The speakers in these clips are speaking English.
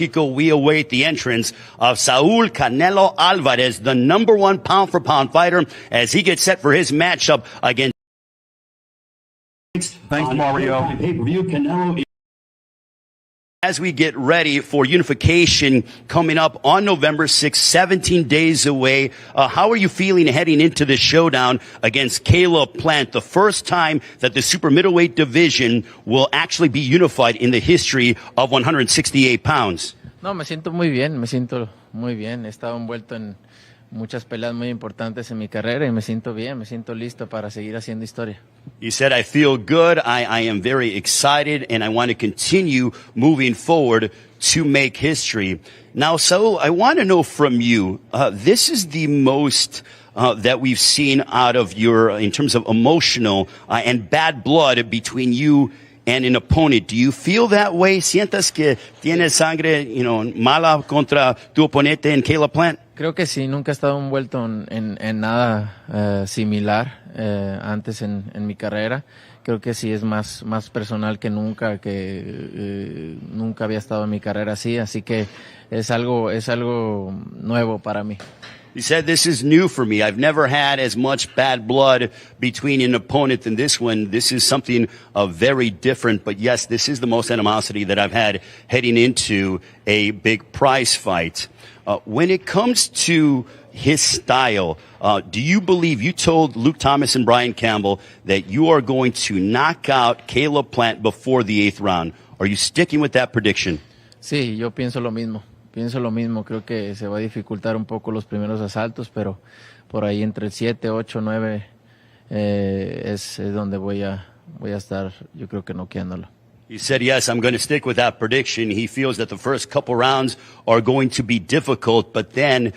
We await the entrance of Saul Canelo Alvarez, the #1 pound-for-pound fighter, as he gets set for his matchup against. Thanks, Mario. Pay-per-view, Canelo. As we get ready for unification coming up on November 6th, 17 days away, how are you feeling heading into this showdown against Caleb Plant, the first time that the super middleweight division will actually be unified in the history of 168 pounds? No, me siento muy bien, He estado envuelto en muchas peleas muy importantes en mi carrera y me siento bien, me siento listo para seguir haciendo historia. He said, I feel good, I am very excited, and I want to continue moving forward to make history. Now, Saul, I want to know from you, this is the most that we've seen out of your, in terms of emotional and bad blood between you and an opponent. Do you feel that way? ¿Sientas que tienes sangre, mala contra tu oponente en Caleb Plant? Creo que sí, nunca he estado envuelto en nada similar antes en mi carrera. Creo que sí es más personal que nunca había estado en mi carrera así que es algo nuevo para mí. He said, this is new for me. I've never had as much bad blood between an opponent than this one. This is something very different. But yes, this is the most animosity that I've had heading into a big prize fight. When it comes to his style, do you believe, you told Luke Thomas and Brian Campbell that you are going to knock out Caleb Plant before the 8th round? Are you sticking with that prediction? Sí, yo pienso lo mismo. Creo que se va a dificultar un poco los primeros asaltos, pero por ahí entre el 7, 8, 9 es donde voy a estar, yo creo que noqueándolo. He said, yes, I'm going to stick with that prediction. He feels that the first couple rounds are going to be difficult, but then,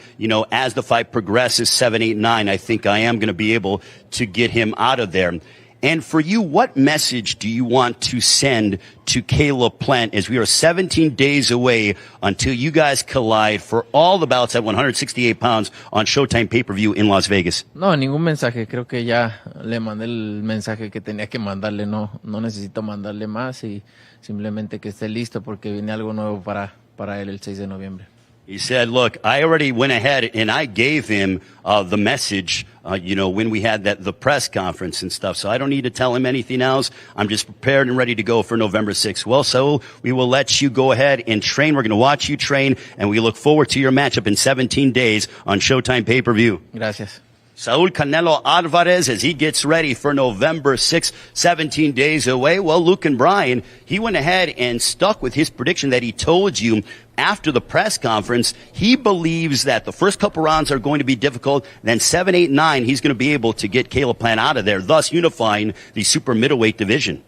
as the fight progresses, 7, 8, 9, I think I am going to be able to get him out of there. And for you, what message do you want to send to Caleb Plant as we are 17 days away until you guys collide for all the bouts at 168 pounds on Showtime Pay-Per-View in Las Vegas? No, ningún mensaje. Creo que ya le mandé el mensaje que tenía que mandarle. No necesito mandarle más y simplemente que esté listo porque viene algo nuevo para él el 6 de noviembre. He said, look, I already went ahead and I gave him the message, when we had the press conference and stuff. So I don't need to tell him anything else. I'm just prepared and ready to go for November 6th. Well, Saul, we will let you go ahead and train. We're going to watch you train, and we look forward to your matchup in 17 days on Showtime Pay-Per-View. Gracias. Saul Canelo Alvarez as he gets ready for November 6th, 17 days away. Well, Luke and Brian, he went ahead and stuck with his prediction that he told you after the press conference. He believes that the first couple rounds are going to be difficult. Then 7, 8, 9, he's going to be able to get Caleb Plant out of there, thus unifying the super middleweight division.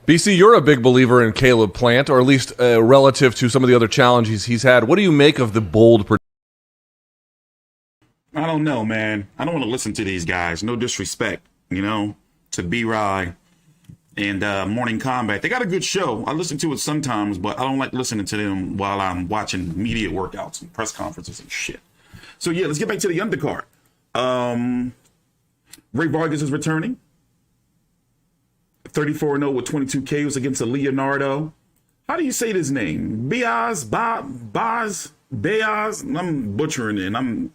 BC, you're a big believer in Caleb Plant, or at least relative to some of the other challenges he's had. What do you make of the bold prediction? I don't know, man. I don't want to listen to these guys. No disrespect, to B-Rye and Morning Combat. They got a good show. I listen to it sometimes, but I don't like listening to them while I'm watching media workouts and press conferences and shit. So, yeah, let's get back to the undercard. Ray Vargas is returning. 34-0 with 22 KOs against a Leonardo. How do you say this name? Beaz? I'm butchering it, and I'm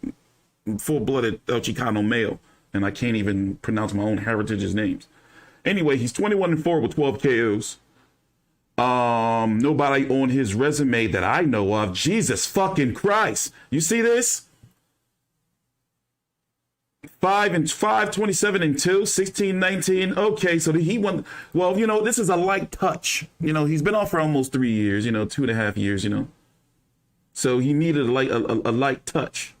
full-blooded El Chicano male, and I can't even pronounce my own heritage's names. Anyway, he's 21-4 with 12 KOs. Nobody on his resume that I know of. Jesus fucking Christ. You see this? 5-5, 27-2, 16-19. Okay, so he won. Well, this is a light touch. He's been off for almost 3 years, 2.5 years, So he needed a light touch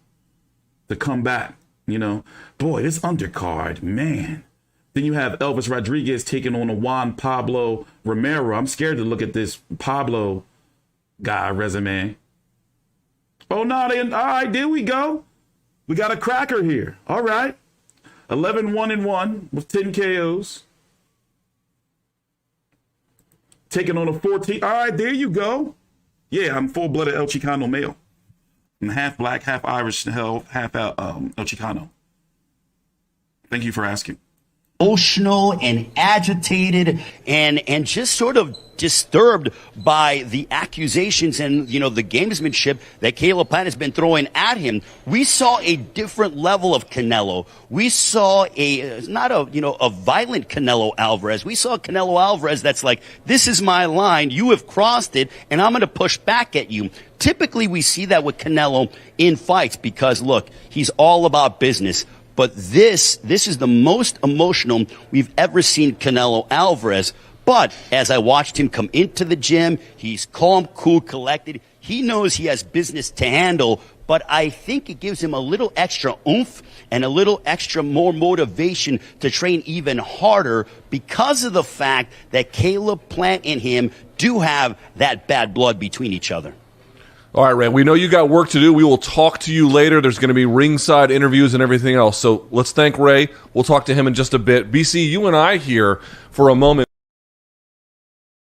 to come back, Boy, this undercard, man. Then you have Elvis Rodriguez taking on a Juan Pablo Romero. I'm scared to look at this Pablo guy resume. Oh, no, all right, there we go. We got a cracker here. All right. 11-1-1 with 10 KOs. Taking on a 14. All right, there you go. Yeah, I'm full-blooded El Chicano male. I'm half black, half Irish, half El Chicano. Thank you for asking. emotional and agitated and just sort of disturbed by the accusations and, you know, the gamesmanship that Caleb Plant has been throwing at him. We saw a different level of Canelo. We saw not a violent Canelo Alvarez. We saw Canelo Alvarez that's like, this is my line, you have crossed it, and I'm going to push back at you. Typically, we see that with Canelo in fights because, look, he's all about business. But this is the most emotional we've ever seen Canelo Alvarez. But as I watched him come into the gym, he's calm, cool, collected. He knows he has business to handle, but I think it gives him a little extra oomph and a little extra more motivation to train even harder because of the fact that Caleb Plant and him do have that bad blood between each other. All right, Ray, we know you got work to do. We will talk to you later. There's going to be ringside interviews and everything else. So let's thank Ray. We'll talk to him in just a bit. BC, you and I here for a moment.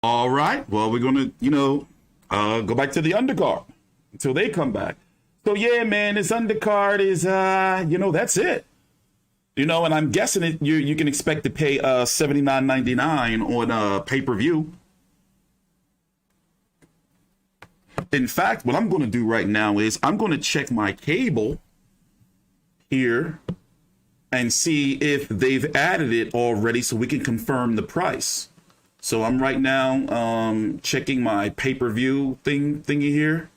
All right. Well, we're going to, go back to the undercard until they come back. So, yeah, man, this undercard is, that's it. And I'm guessing you can expect to pay $79.99 on pay-per-view. In fact, what I'm going to do right now is I'm going to check my cable here and see if they've added it already so we can confirm the price. So I'm right now checking my pay-per-view thingy here.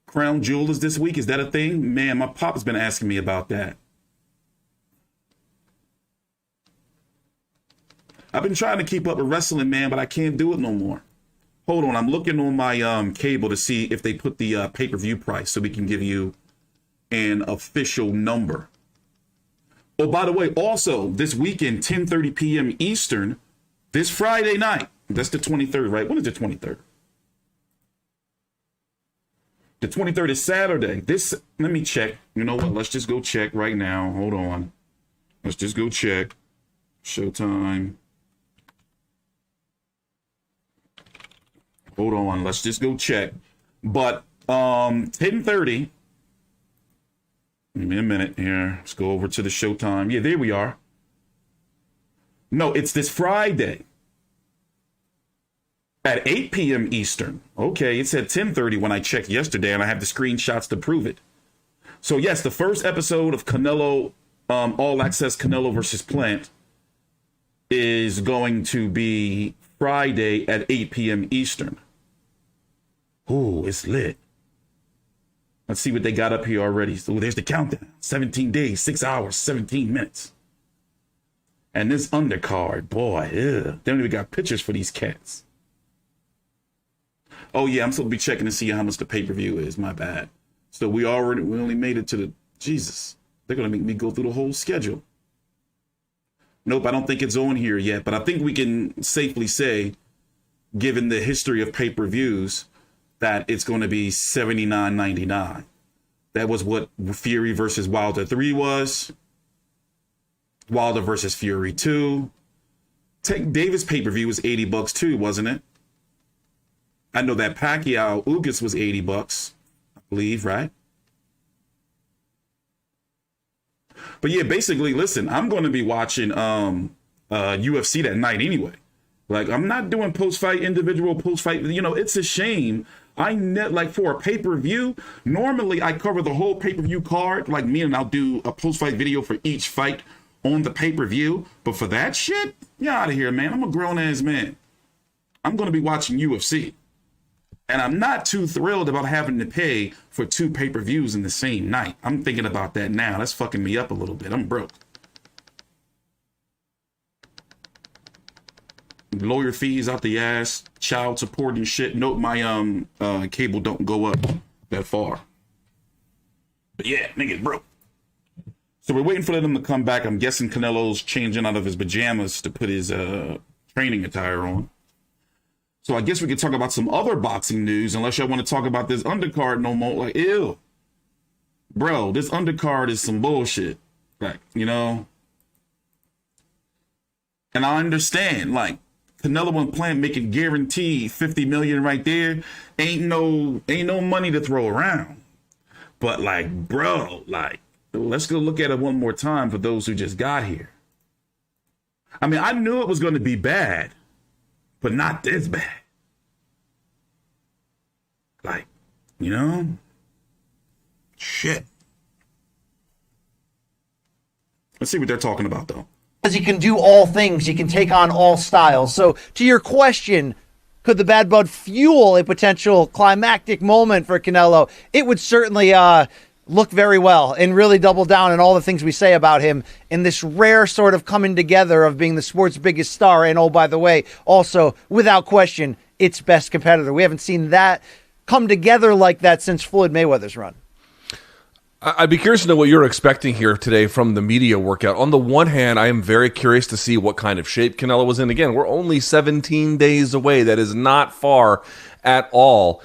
Crown Jewel is this week. Is that a thing? Man, my pop's been asking me about that. I've been trying to keep up with wrestling, man, but I can't do it no more. Hold on, I'm looking on my cable to see if they put the pay-per-view price so we can give you an official number. Oh, by the way, also, this weekend, 10:30 p.m. Eastern, this Friday night, that's the 23rd, right? When is the 23rd? The 23rd is Saturday. Let me check. You know what? Let's just go check right now. Hold on. Let's just go check. Showtime. Hold on, let's just go check. But 10:30. Give me a minute here. Let's go over to the Showtime. Yeah, there we are. No, it's this Friday at 8 p.m. Eastern. Okay, it said 10:30 when I checked yesterday, and I have the screenshots to prove it. So yes, the first episode of Canelo, All Access Canelo versus Plant, is going to be Friday at 8 p.m. Eastern. Ooh, it's lit. Let's see what they got up here already. So there's the countdown. 17 days, 6 hours, 17 minutes. And this undercard, boy, they don't even got pictures for these cats. Oh yeah, I'm supposed to be checking to see how much the pay-per-view is. My bad. So we only made it to the, Jesus. They're going to make me go through the whole schedule. Nope, I don't think it's on here yet, but I think we can safely say, given the history of pay-per-views, that it's going to be $79.99. That was what Fury versus Wilder 3 was. Wilder versus Fury 2. Tank Davis pay-per-view was $80 too, wasn't it? I know that Pacquiao Ugas was $80, I believe, right? But yeah, basically, listen, I'm going to be watching UFC that night anyway. Like, I'm not doing post-fight, individual post-fight. It's a shame. Like for a pay-per-view, normally I cover the whole pay-per-view card, like me, and I'll do a post-fight video for each fight on the pay-per-view. But for that shit, get out of here, man. I'm a grown-ass man. I'm going to be watching UFC. And I'm not too thrilled about having to pay for 2 pay-per-views in the same night. I'm thinking about that now. That's fucking me up a little bit. I'm broke. Lawyer fees out the ass, child support and shit. Nope, my cable don't go up that far. But yeah, niggas broke. So we're waiting for them to come back. I'm guessing Canelo's changing out of his pajamas to put his training attire on. So I guess we could talk about some other boxing news, unless y'all want to talk about this undercard no more. Like, ew. Bro, this undercard is some bullshit. Like, And I understand, like, Canelo and Plant making guaranteed $50 million right there. Ain't no money to throw around. But like, bro, like, let's go look at it one more time for those who just got here. I mean, I knew it was going to be bad, but not this bad. Like, you know? Shit. Let's see what they're talking about, though. Because he can do all things. He can take on all styles. So, to your question, could the bad blood fuel a potential climactic moment for Canelo? It would certainly look very well and really double down on all the things we say about him in this rare sort of coming together of being the sport's biggest star. And, oh, by the way, also, without question, its best competitor. We haven't seen that come together like that since Floyd Mayweather's run. I'd be curious to know what you're expecting here today from the media workout. On the one hand, I am very curious to see what kind of shape Canelo was in. Again, we're only 17 days away. That is not far at all.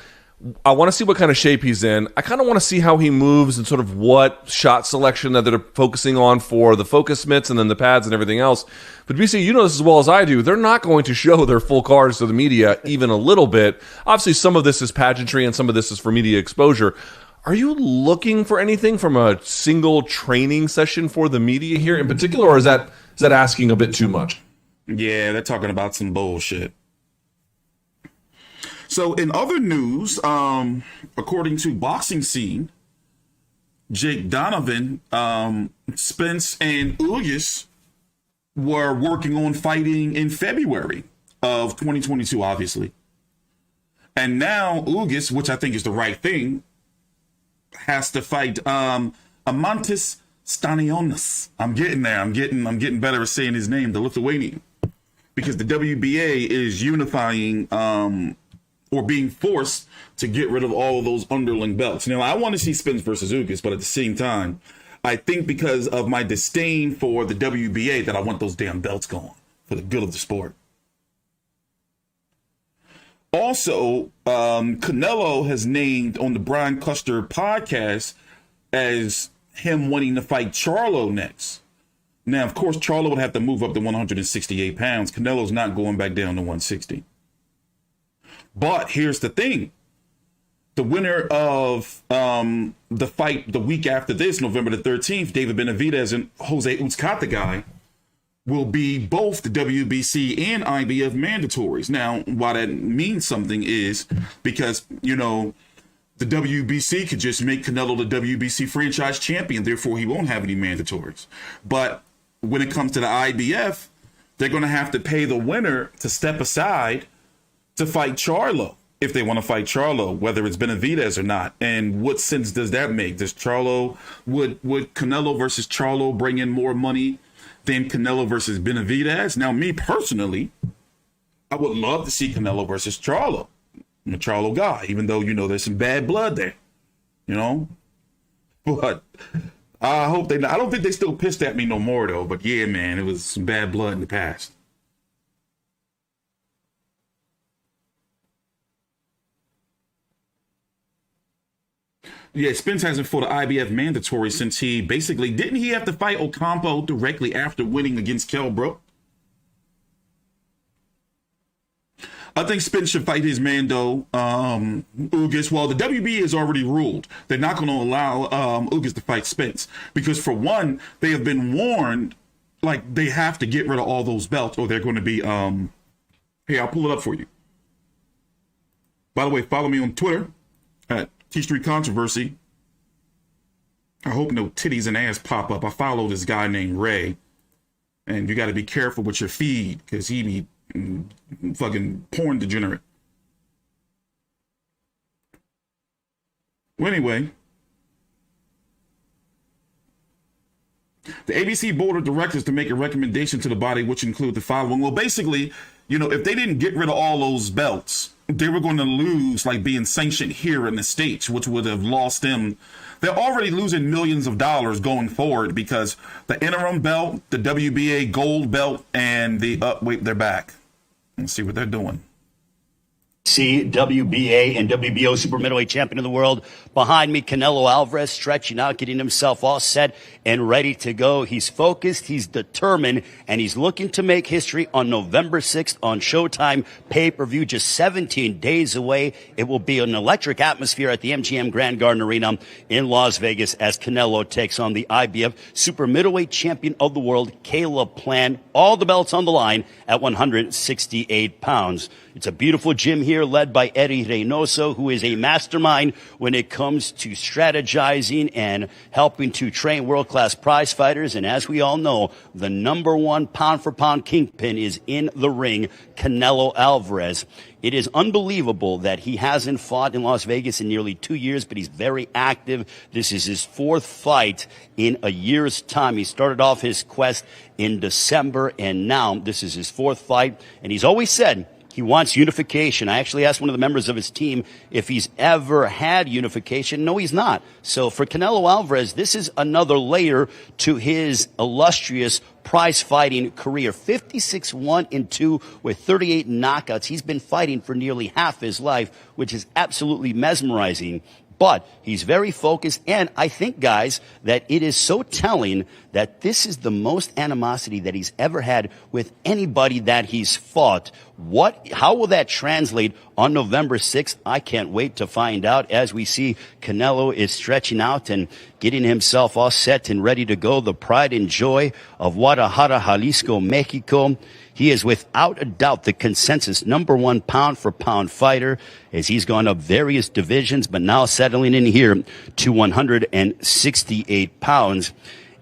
I want to see what kind of shape he's in. I kind of want to see how he moves and sort of what shot selection that they're focusing on for the focus mitts and then the pads and everything else. But BC, you know this as well as I do. They're not going to show their full cards to the media even a little bit. Obviously, some of this is pageantry and some of this is for media exposure. Are you looking for anything from a single training session for the media here in particular, or is that asking a bit too much? Yeah, they're talking about some bullshit. So in other news, according to Boxing Scene, Jake Donovan, Spence, and Ugas were working on fighting in February of 2022, obviously. And now Ugas, which I think is the right thing, has to fight Amantis Stanionis. I'm getting there. I'm getting better at saying his name, the Lithuanian, because the WBA is unifying or being forced to get rid of all of those underling belts. Now, I want to see Spence versus Ugas, but at the same time, I think because of my disdain for the WBA that I want those damn belts gone for the good of the sport. Also, Canelo has named on the Brian Custer podcast as him wanting to fight Charlo next. Now, of course, Charlo would have to move up to 168 pounds. Canelo's not going back down to 160. But here's the thing. The winner of the fight the week after this, November the 13th, David Benavidez and Jose Uzcategui, will be both the WBC and IBF mandatories. Now, why that means something is because, you know, the WBC could just make Canelo the WBC franchise champion. Therefore, he won't have any mandatories. But when it comes to the IBF, they're going to have to pay the winner to step aside to fight Charlo, if they want to fight Charlo, whether it's Benavidez or not. And what sense does that make? Does Charlo, would Canelo versus Charlo bring in more money than Canelo versus Benavidez? Now, me personally, I would love to see Canelo versus Charlo. I'm a Charlo guy, even though, you know, there's some bad blood there, you know? But I hope I don't think they still pissed at me no more, though. But yeah, man, it was some bad blood in the past. Yeah, Spence hasn't fought an IBF mandatory since didn't he have to fight Ocampo directly after winning against Kell Brook? I think Spence should fight his Mando, Ugas. Well, the WBA has already ruled they're not going to allow Ugas to fight Spence because, for one, they have been warned, like, they have to get rid of all those belts or they're going to be, hey, I'll pull it up for you. By the way, follow me on Twitter at T Street Controversy. I hope no titties and ass pop up. I follow this guy named Ray, and you got to be careful with your feed because he be fucking porn degenerate. Well, anyway, the ABC board of directors to make a recommendation to the body, which include the following. Well, basically, you know, if they didn't get rid of all those belts, they were going to lose, like, being sanctioned here in the States, which would have lost them. They're already losing millions of dollars going forward because the interim belt, the WBA gold belt, and the, wait, they're back. Let's see what they're doing. WBA and WBO super middleweight champion of the world. Behind me, Canelo Alvarez stretching out, getting himself all set and ready to go. He's focused, he's determined, and he's looking to make history on November 6th on Showtime pay-per-view, just 17 days away. It will be an electric atmosphere at the MGM Grand Garden Arena in Las Vegas as Canelo takes on the IBF super middleweight champion of the world, Caleb Plant. All the belts on the line at 168 pounds. It's a beautiful gym here led by Eddie Reynoso, who is a mastermind when it comes to strategizing and helping to train world-class prize fighters. And as we all know, the number one pound-for-pound kingpin is in the ring, Canelo Alvarez. It is unbelievable that he hasn't fought in Las Vegas in nearly 2 years, but he's very active. This is his fourth fight in a year's time. He started off his quest in December, and now this is his fourth fight. And he's always said he wants unification. I actually asked one of the members of his team if he's ever had unification. No, he's not. So for Canelo Alvarez, this is another layer to his illustrious prize fighting career. 56-1-2 with 38 knockouts. He's been fighting for nearly half his life, which is absolutely mesmerizing. But he's very focused, and I think, guys, that it is so telling that this is the most animosity that he's ever had with anybody that he's fought. How will that translate on November 6th? I can't wait to find out as we see Canelo is stretching out and getting himself all set and ready to go. The pride and joy of Guadalajara, Jalisco, Mexico. He is without a doubt the consensus number one pound-for-pound fighter as he's gone up various divisions, but now settling in here to 168 pounds.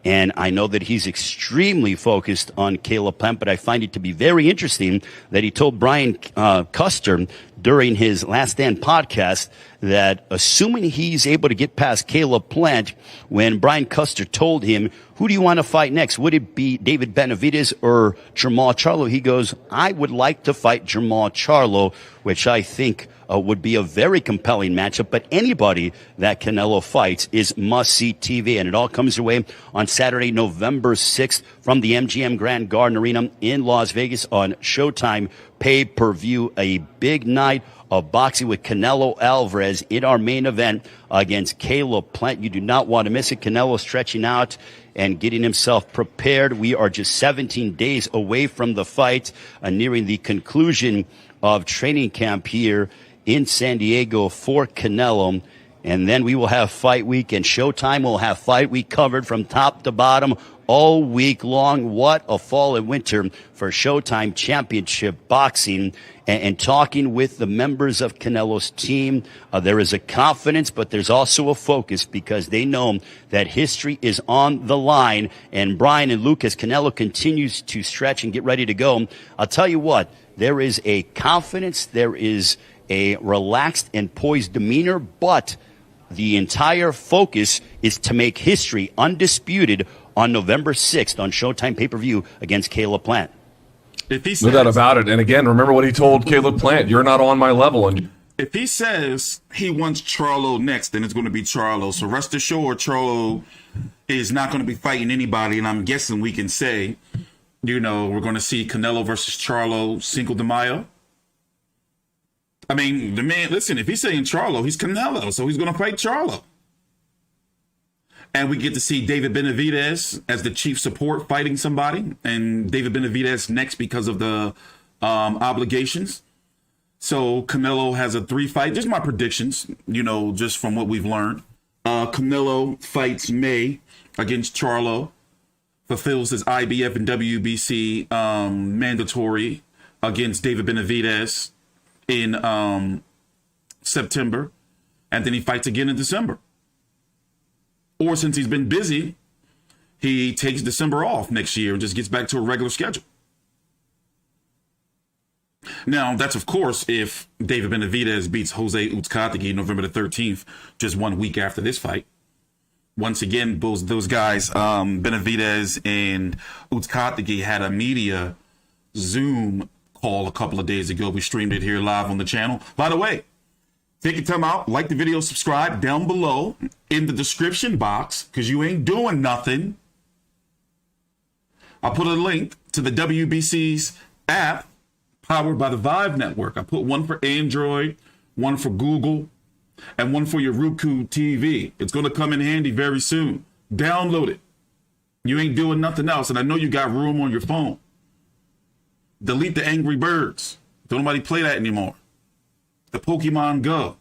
And I know that he's extremely focused on Caleb Plant, but I find it to be very interesting that he told Brian Custer during his Last Stand podcast that assuming he's able to get past Caleb Plant, when Brian Custer told him, who do you want to fight next? Would it be David Benavidez or Jermall Charlo? He goes, I would like to fight Jermall Charlo, which I think would be a very compelling matchup. But anybody that Canelo fights is must-see TV. And it all comes your way on Saturday, November 6th from the MGM Grand Garden Arena in Las Vegas on Showtime pay-per-view. A big night of boxing with Canelo Alvarez in our main event against Caleb Plant. You do not want to miss it. Canelo stretching out and getting himself prepared. We are just 17 days away from the fight, nearing the conclusion of training camp here in San Diego for Canelo. And then we will have fight week, and Showtime will have fight week covered from top to bottom all week long. What a fall and winter for Showtime Championship Boxing. And talking with the members of Canelo's team, there is a confidence, but there's also a focus because they know that history is on the line. And Brian and Lucas, Canelo continues to stretch and get ready to go. I'll tell you what, there is a confidence, there is a relaxed and poised demeanor, but the entire focus is to make history undisputed on November 6th on Showtime pay-per-view against Caleb Plant. If he says, no doubt about it. And again, remember what he told Caleb Plant, you're not on my level. And if he says he wants Charlo next, then it's going to be Charlo. So rest assured, Charlo is not going to be fighting anybody. And I'm guessing we can say, we're going to see Canelo versus Charlo Cinco de Mayo. I mean, the man, listen, if he's saying Charlo, he's Canelo, so he's going to fight Charlo. And we get to see David Benavidez as the chief support fighting somebody, and David Benavidez next because of the obligations. So Canelo has a 3-fight. Just my predictions, just from what we've learned. Canelo fights May against Charlo, fulfills his IBF and WBC mandatory against David Benavidez in September, and then he fights again in December. Or since he's been busy, he takes December off next year and just gets back to a regular schedule. Now, that's, of course, if David Benavidez beats Jose Uzcategui November the 13th, just 1 week after this fight. Once again, those guys, Benavidez and Uzcategui, had a media Zoom call a couple of days ago. We streamed it here live on the channel. By the way, take your time out, like the video, subscribe down below in the description box, because you ain't doing nothing. I'll put a link to the WBC's app, powered by the Vive network. I put one for Android, one for Google, and one for your Roku TV. It's going to come in handy very soon. Download it. You ain't doing nothing else, and I know you got room on your phone. Delete the Angry Birds. Don't nobody play that anymore. The Pokemon Go.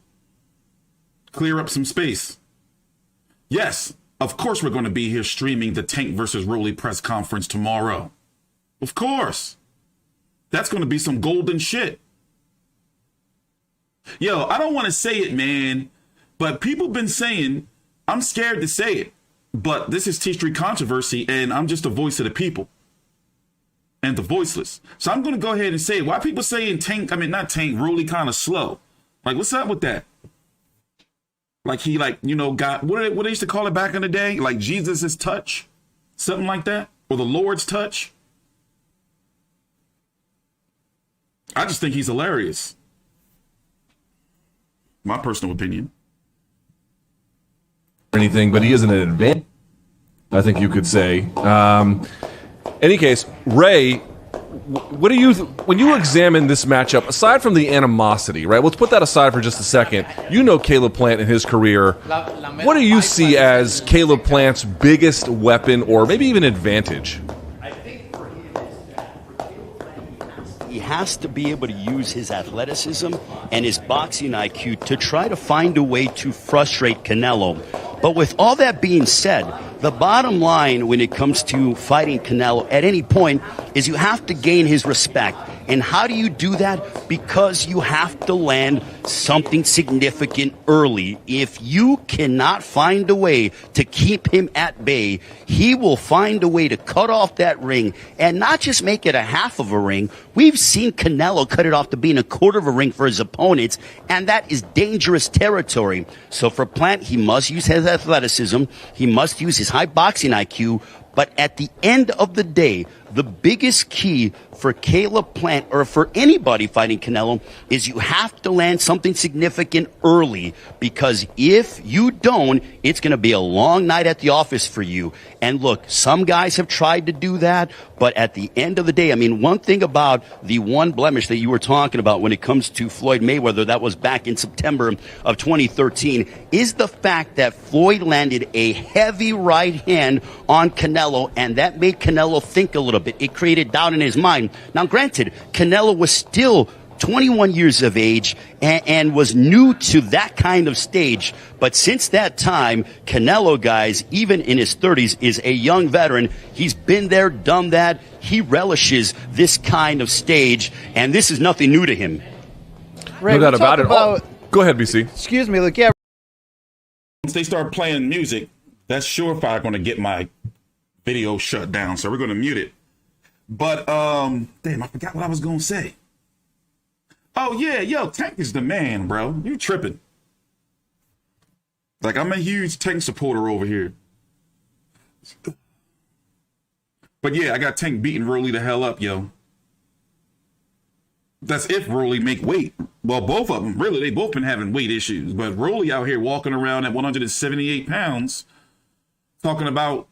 Clear up some space. Yes, of course we're going to be here streaming the Tank versus Rolly press conference tomorrow. Of course. That's going to be some golden shit. Yo, I don't want to say it, man, but people been saying, I'm scared to say it, but this is T Street Controversy, and I'm just a voice of the people and the voiceless. So I'm going to go ahead and say it. Why people saying not Tank, Rolly kind of slow? Like, what's up with that? Like he got, what they used to call it back in the day? Like Jesus' touch? Something like that? Or the Lord's touch? I just think he's hilarious. My personal opinion. Anything, but he isn't an advantage, I think you could say. Any case, Ray, what do you when you examine this matchup, aside from the animosity, right? Let's put that aside for just a second. You know Caleb Plant and his career. What do you see as Caleb Plant's biggest weapon or maybe even advantage? He has to be able to use his athleticism and his boxing IQ to try to find a way to frustrate Canelo. But with all that being said, the bottom line when it comes to fighting Canelo at any point is you have to gain his respect. And how do you do that? Because you have to land something significant early. If you cannot find a way to keep him at bay, he will find a way to cut off that ring and not just make it a half of a ring. We've seen Canelo cut it off to being a quarter of a ring for his opponents, and that is dangerous territory. So for Plant, he must use his athleticism. He must use his high boxing IQ. But at the end of the day, the biggest key for Caleb Plant or for anybody fighting Canelo is you have to land something significant early, because if you don't, it's going to be a long night at the office for you. And look, some guys have tried to do that, but at the end of the day, I mean, one thing about the one blemish that you were talking about when it comes to Floyd Mayweather, that was back in September of 2013, is the fact that Floyd landed a heavy right hand on Canelo, and that made Canelo think a little bit. It created doubt in his mind. Now, granted, Canelo was still 21 years of age and was new to that kind of stage. But since that time, Canelo, guys, even in his 30s, is a young veteran. He's been there, done that. He relishes this kind of stage, and this is nothing new to him. Ray, no doubt about it. Go ahead, BC. Excuse me. Look, yeah. Once they start playing music, that's surefire going to get my video shut down. So we're going to mute it. But, damn, I forgot what I was going to say. Oh, yeah, yo, Tank is the man, bro. You tripping. Like, I'm a huge Tank supporter over here. But, yeah, I got Tank beating Rolly the hell up, yo. That's if Rolly make weight. Well, both of them, really, they both been having weight issues. But Rolly out here walking around at 178 pounds, talking about,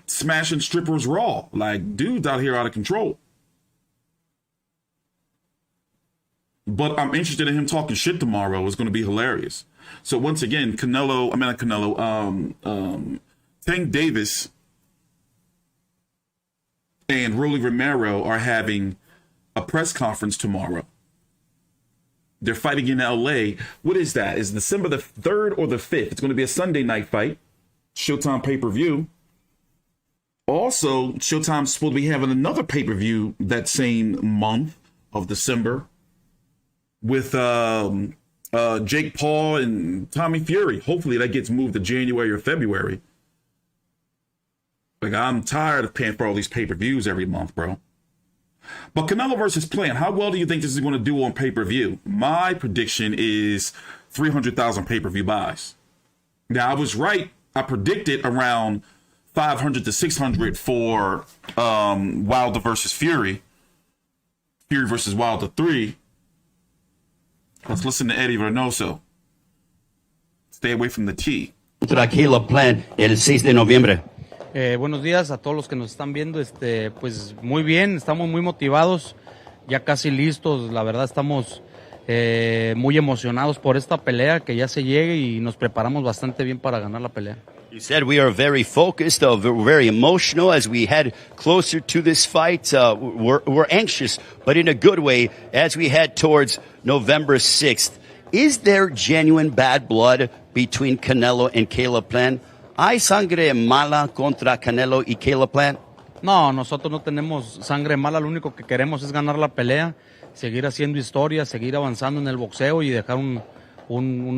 smashing strippers raw. Like, dude's out here out of control. But I'm interested in him talking shit tomorrow. It's going to be hilarious. So once again, Tank Davis and Rolly Romero are having a press conference tomorrow. They're fighting in LA. What is that? Is December the 3rd or the 5th? It's going to be a Sunday night fight. Showtime pay-per-view. Also, Showtime's supposed to be having another pay-per-view that same month of December with Jake Paul and Tommy Fury. Hopefully that gets moved to January or February. Like, I'm tired of paying for all these pay-per-views every month, bro. But Canelo versus Plant, how well do you think this is going to do on pay-per-view? My prediction is 300,000 pay-per-view buys. Now, I was right. I predicted around 500 to 600 for Wilder versus Fury. Fury versus Wilder 3. Let's listen to Eddie Reynoso. Stay away from the T. Contra Caleb Plant el 6 de noviembre. Buenos días a todos los que nos están viendo. Pues muy bien, estamos muy motivados. ya casi listos. La verdad estamos muy emocionados por esta pelea, que ya se llegue y nos preparamos bastante bien para ganar la pelea. You said we are very focused, we're very emotional as we head closer to this fight. We're anxious, but in a good way, as we head towards November 6th. Is there genuine bad blood between Canelo and Caleb Plant? ¿Hay sangre mala contra Canelo y Caleb Plant? No, nosotros no tenemos sangre mala, lo único que queremos es ganar la pelea, seguir haciendo historia, seguir avanzando en el boxeo y dejar un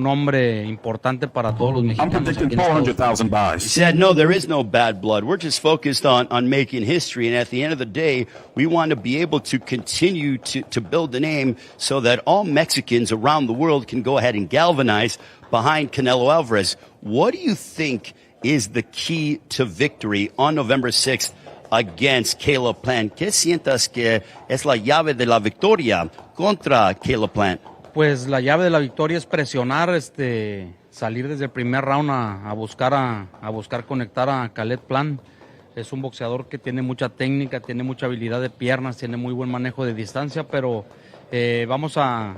nombre importante para todos los mexicanos. I'm predicting 400,000 buys. He said, no, there is no bad blood. We're just focused on making history. And at the end of the day, we want to be able to continue to build the name so that all Mexicans around the world can go ahead and galvanize behind Canelo Alvarez. What do you think is the key to victory on November 6th against Caleb Plant? ¿Qué sientas que es la llave de la victoria contra Caleb Plant? Pues la llave de la victoria es presionar, salir desde el primer round a buscar conectar a Caleb Plant. Es un boxeador que tiene mucha técnica, tiene mucha habilidad de piernas, tiene muy buen manejo de distancia, pero vamos a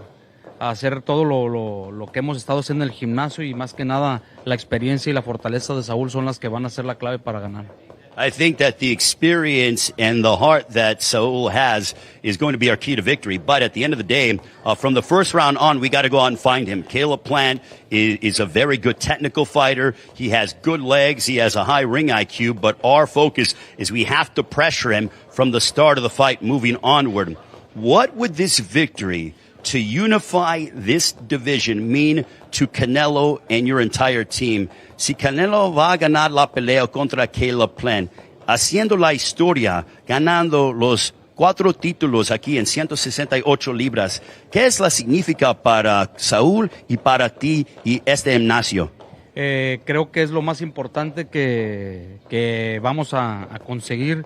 hacer todo lo que hemos estado haciendo en el gimnasio y más que nada la experiencia y la fortaleza de Saúl son las que van a ser la clave para ganar. I think that the experience and the heart that Saul has is going to be our key to victory. But at the end of the day, from the first round on, we got to go out and find him. Caleb Plant is a very good technical fighter. He has good legs. He has a high ring IQ. But our focus is we have to pressure him from the start of the fight moving onward. What would this victory to unify this division mean to Canelo and your entire team? Si Canelo va a ganar la pelea contra Caleb Plant, haciendo la historia, ganando los 4 títulos aquí en 168 libras, ¿qué es la significa para Saúl y para ti y este gimnasio? Creo que es lo más importante que vamos a conseguir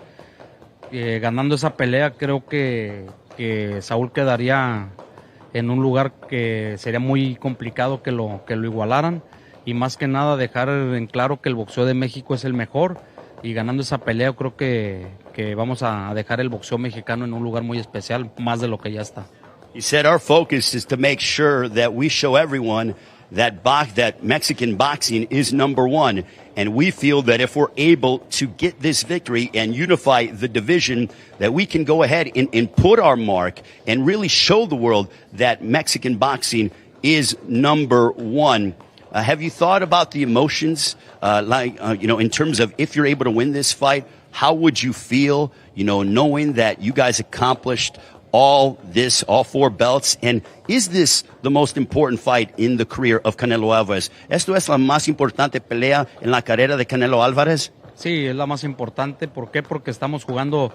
ganando esa pelea. Creo que Saúl quedaría en un lugar que sería muy complicado que lo igualaran. Y más que nada dejar en claro que el boxeo de México es el mejor y ganando esa pelea creo que vamos a dejar el boxeo mexicano en un lugar muy especial, más de lo que ya está. He said our focus is to make sure that we show everyone that Mexican boxing is number one. And we feel that if we're able to get this victory and unify the division, that we can go ahead and put our mark and really show the world that Mexican boxing is number one. Have you thought about the emotions, in terms of if you're able to win this fight, how would you feel, knowing that you guys accomplished all 4 belts? And is this the most important fight in the career of Canelo Alvarez? ¿Esto es la más importante pelea en la carrera de Canelo Álvarez? Sí, es la más importante. ¿Por qué? Porque estamos jugando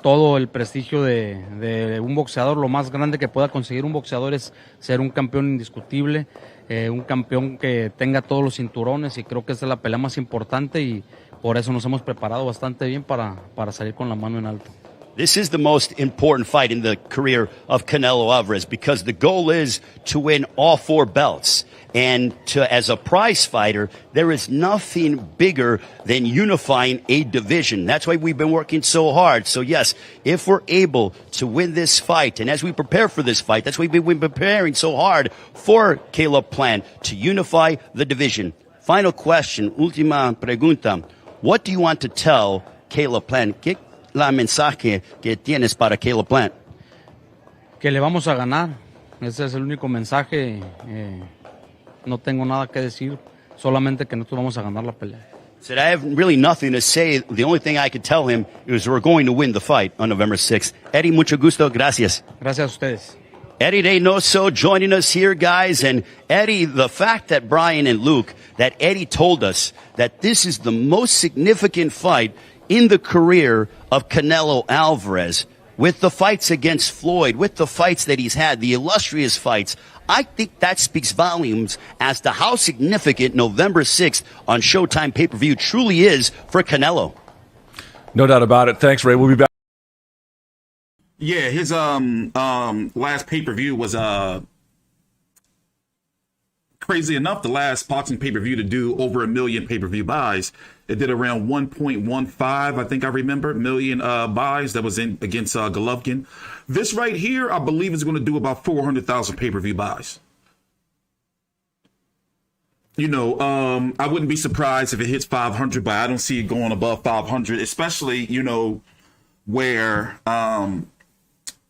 todo el prestigio de un boxeador. Lo más grande que pueda conseguir un boxeador es ser un campeón indiscutible, un campeón que tenga todos los cinturones, y creo que esta es la pelea más importante y por eso nos hemos preparado bastante bien para salir con la mano en alto. This is the most important fight in the career of Canelo Alvarez because the goal is to win all 4 belts. And as a prize fighter, there is nothing bigger than unifying a division. That's why we've been working so hard. So yes, if we're able to win this fight, and as we prepare for this fight, that's why we've been preparing so hard for Caleb Plant to unify the division. Final question, última pregunta. What do you want to tell Caleb Plant? ¿Qué la mensaje que tienes para Caleb Plant? Que le vamos a ganar. Ese es el único mensaje. No tengo nada que decir, solamente que nosotros vamos a ganar la pelea. Said I have really nothing to say. The only thing I could tell him is we're going to win the fight on November 6th. Eddie, mucho gusto. Gracias. Gracias a ustedes. Eddie Reynoso joining us here, guys. And Eddie, the fact that Brian and Luke, that Eddie told us that this is the most significant fight in the career of Canelo Alvarez, with the fights against Floyd, with the fights that he's had, the illustrious fights, I think that speaks volumes as to how significant November 6th on Showtime pay-per-view truly is for Canelo. No doubt about it. Thanks, Ray. We'll be back. Yeah, his last pay-per-view was crazy enough, the last boxing pay-per-view to do over 1 million pay-per-view buys, it did around 1.15, I think I remember, million buys. That was in against Golovkin. This right here, I believe, is going to do about 400,000 pay-per-view buys. You know, I wouldn't be surprised if it hits 500, but I don't see it going above 500, especially, you know, where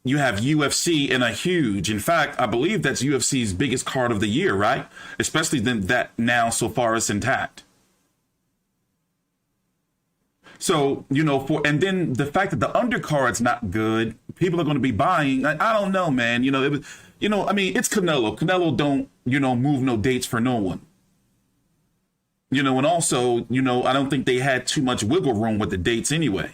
you have UFC in a huge, in fact, I believe that's UFC's biggest card of the year, right? Especially that now so far it's intact. So, you know, and then the fact that the undercard's not good, people are going to be buying. I don't know, man. You know, I mean, it's Canelo. Canelo don't, you know, move no dates for no one. You know, and also, you know, I don't think they had too much wiggle room with the dates anyway.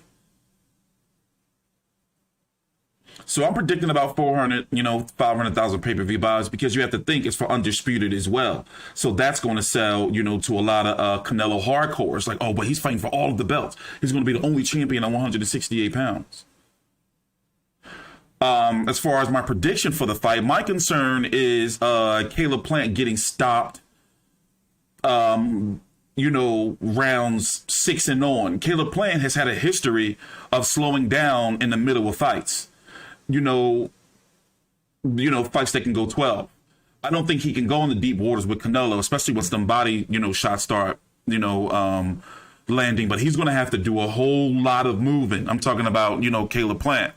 So I'm predicting about 400, you know, 500,000 pay-per-view buys, because you have to think it's for Undisputed as well. So that's going to sell, you know, to a lot of Canelo hardcores. Like, oh, but he's fighting for all of the belts. He's going to be the only champion on 168 pounds. As far as my prediction for the fight, my concern is Caleb Plant getting stopped, you know, rounds 6 and on. Caleb Plant has had a history of slowing down in the middle of fights. You know, fights that can go 12. I don't think he can go in the deep waters with Canelo, especially once them body, you know, shots start, you know, landing. But he's going to have to do a whole lot of moving. I'm talking about, you know, Caleb Plant.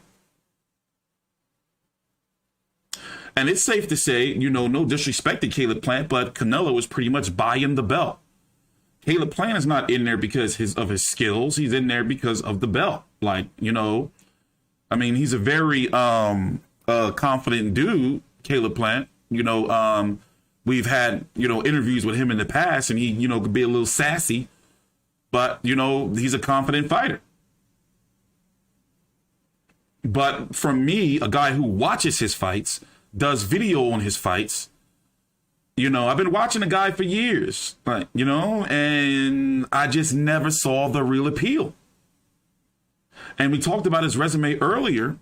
And it's safe to say, you know, no disrespect to Caleb Plant, but Canelo is pretty much buying the belt. Caleb Plant is not in there because of his skills. He's in there because of the belt. Like, you know, I mean, he's a very confident dude, Caleb Plant. You know, we've had, you know, interviews with him in the past, and he, you know, could be a little sassy, but, you know, he's a confident fighter. But for me, a guy who watches his fights, does video on his fights, you know, I've been watching the guy for years, like, you know, and I just never saw the real appeal. And we talked about his resume earlier.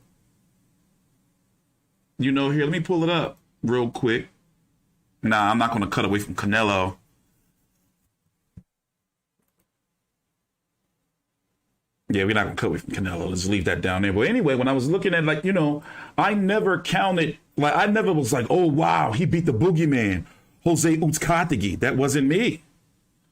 You know, here, let me pull it up real quick. Nah, I'm not going to cut away from Canelo. Yeah, we're not going to cut away from Canelo. Let's leave that down there. But anyway, when I was looking at, like, you know, I never counted, like, I never was like, oh, wow, he beat the boogeyman, Jose Uzcategui. That wasn't me.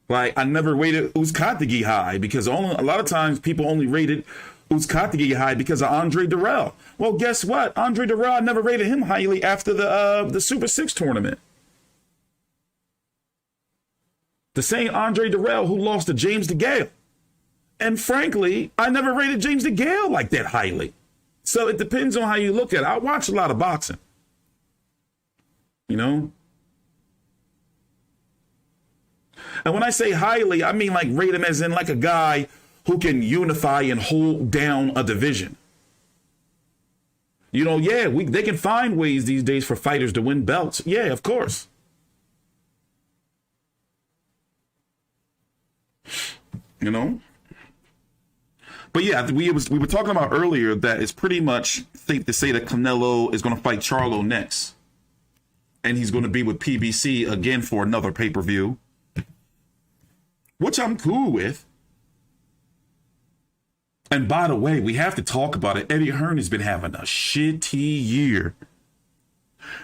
Like, I never rated Uzcategui high, because a lot of times people only rated Uzcategui high because of Andre Durrell. Well, guess what? Andre Durrell never rated him highly after the Super 6 tournament. The same Andre Durrell who lost to James DeGale. And frankly, I never rated James DeGale like that highly. So it depends on how you look at it. I watch a lot of boxing. You know? And when I say highly, I mean like rate him as in like a guy who can unify and hold down a division. You know, yeah, they can find ways these days for fighters to win belts. Yeah, of course. You know? But yeah, we were talking about earlier that it's pretty much safe to say that Canelo is going to fight Charlo next. And he's going to be with PBC again for another pay-per-view, which I'm cool with. And by the way, we have to talk about it. Eddie Hearn has been having a shitty year.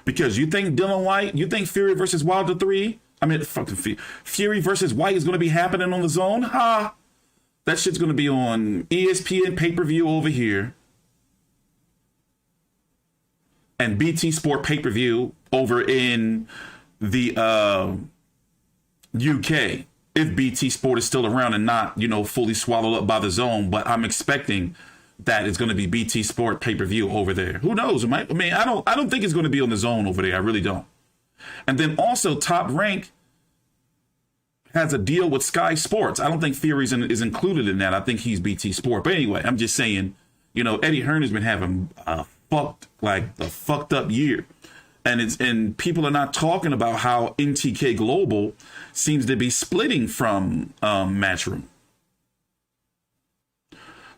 Because you think Dylan White, you think Fury versus Wilder 3? I mean, fucking Fury versus White is going to be happening on the Zone? Ha! That shit's going to be on ESPN pay-per-view over here. And BT Sport pay-per-view over in the UK. If BT Sport is still around and not, you know, fully swallowed up by the Zone. But I'm expecting that it's going to be BT Sport pay-per-view over there. Who knows? I don't think it's going to be on the Zone over there. I really don't. And then also Top Rank has a deal with Sky Sports. I don't think Fury is included in that. I think he's BT Sport. But anyway, I'm just saying, you know, Eddie Hearn has been having a fucked up year. And people are not talking about how NTK Global seems to be splitting from Matchroom.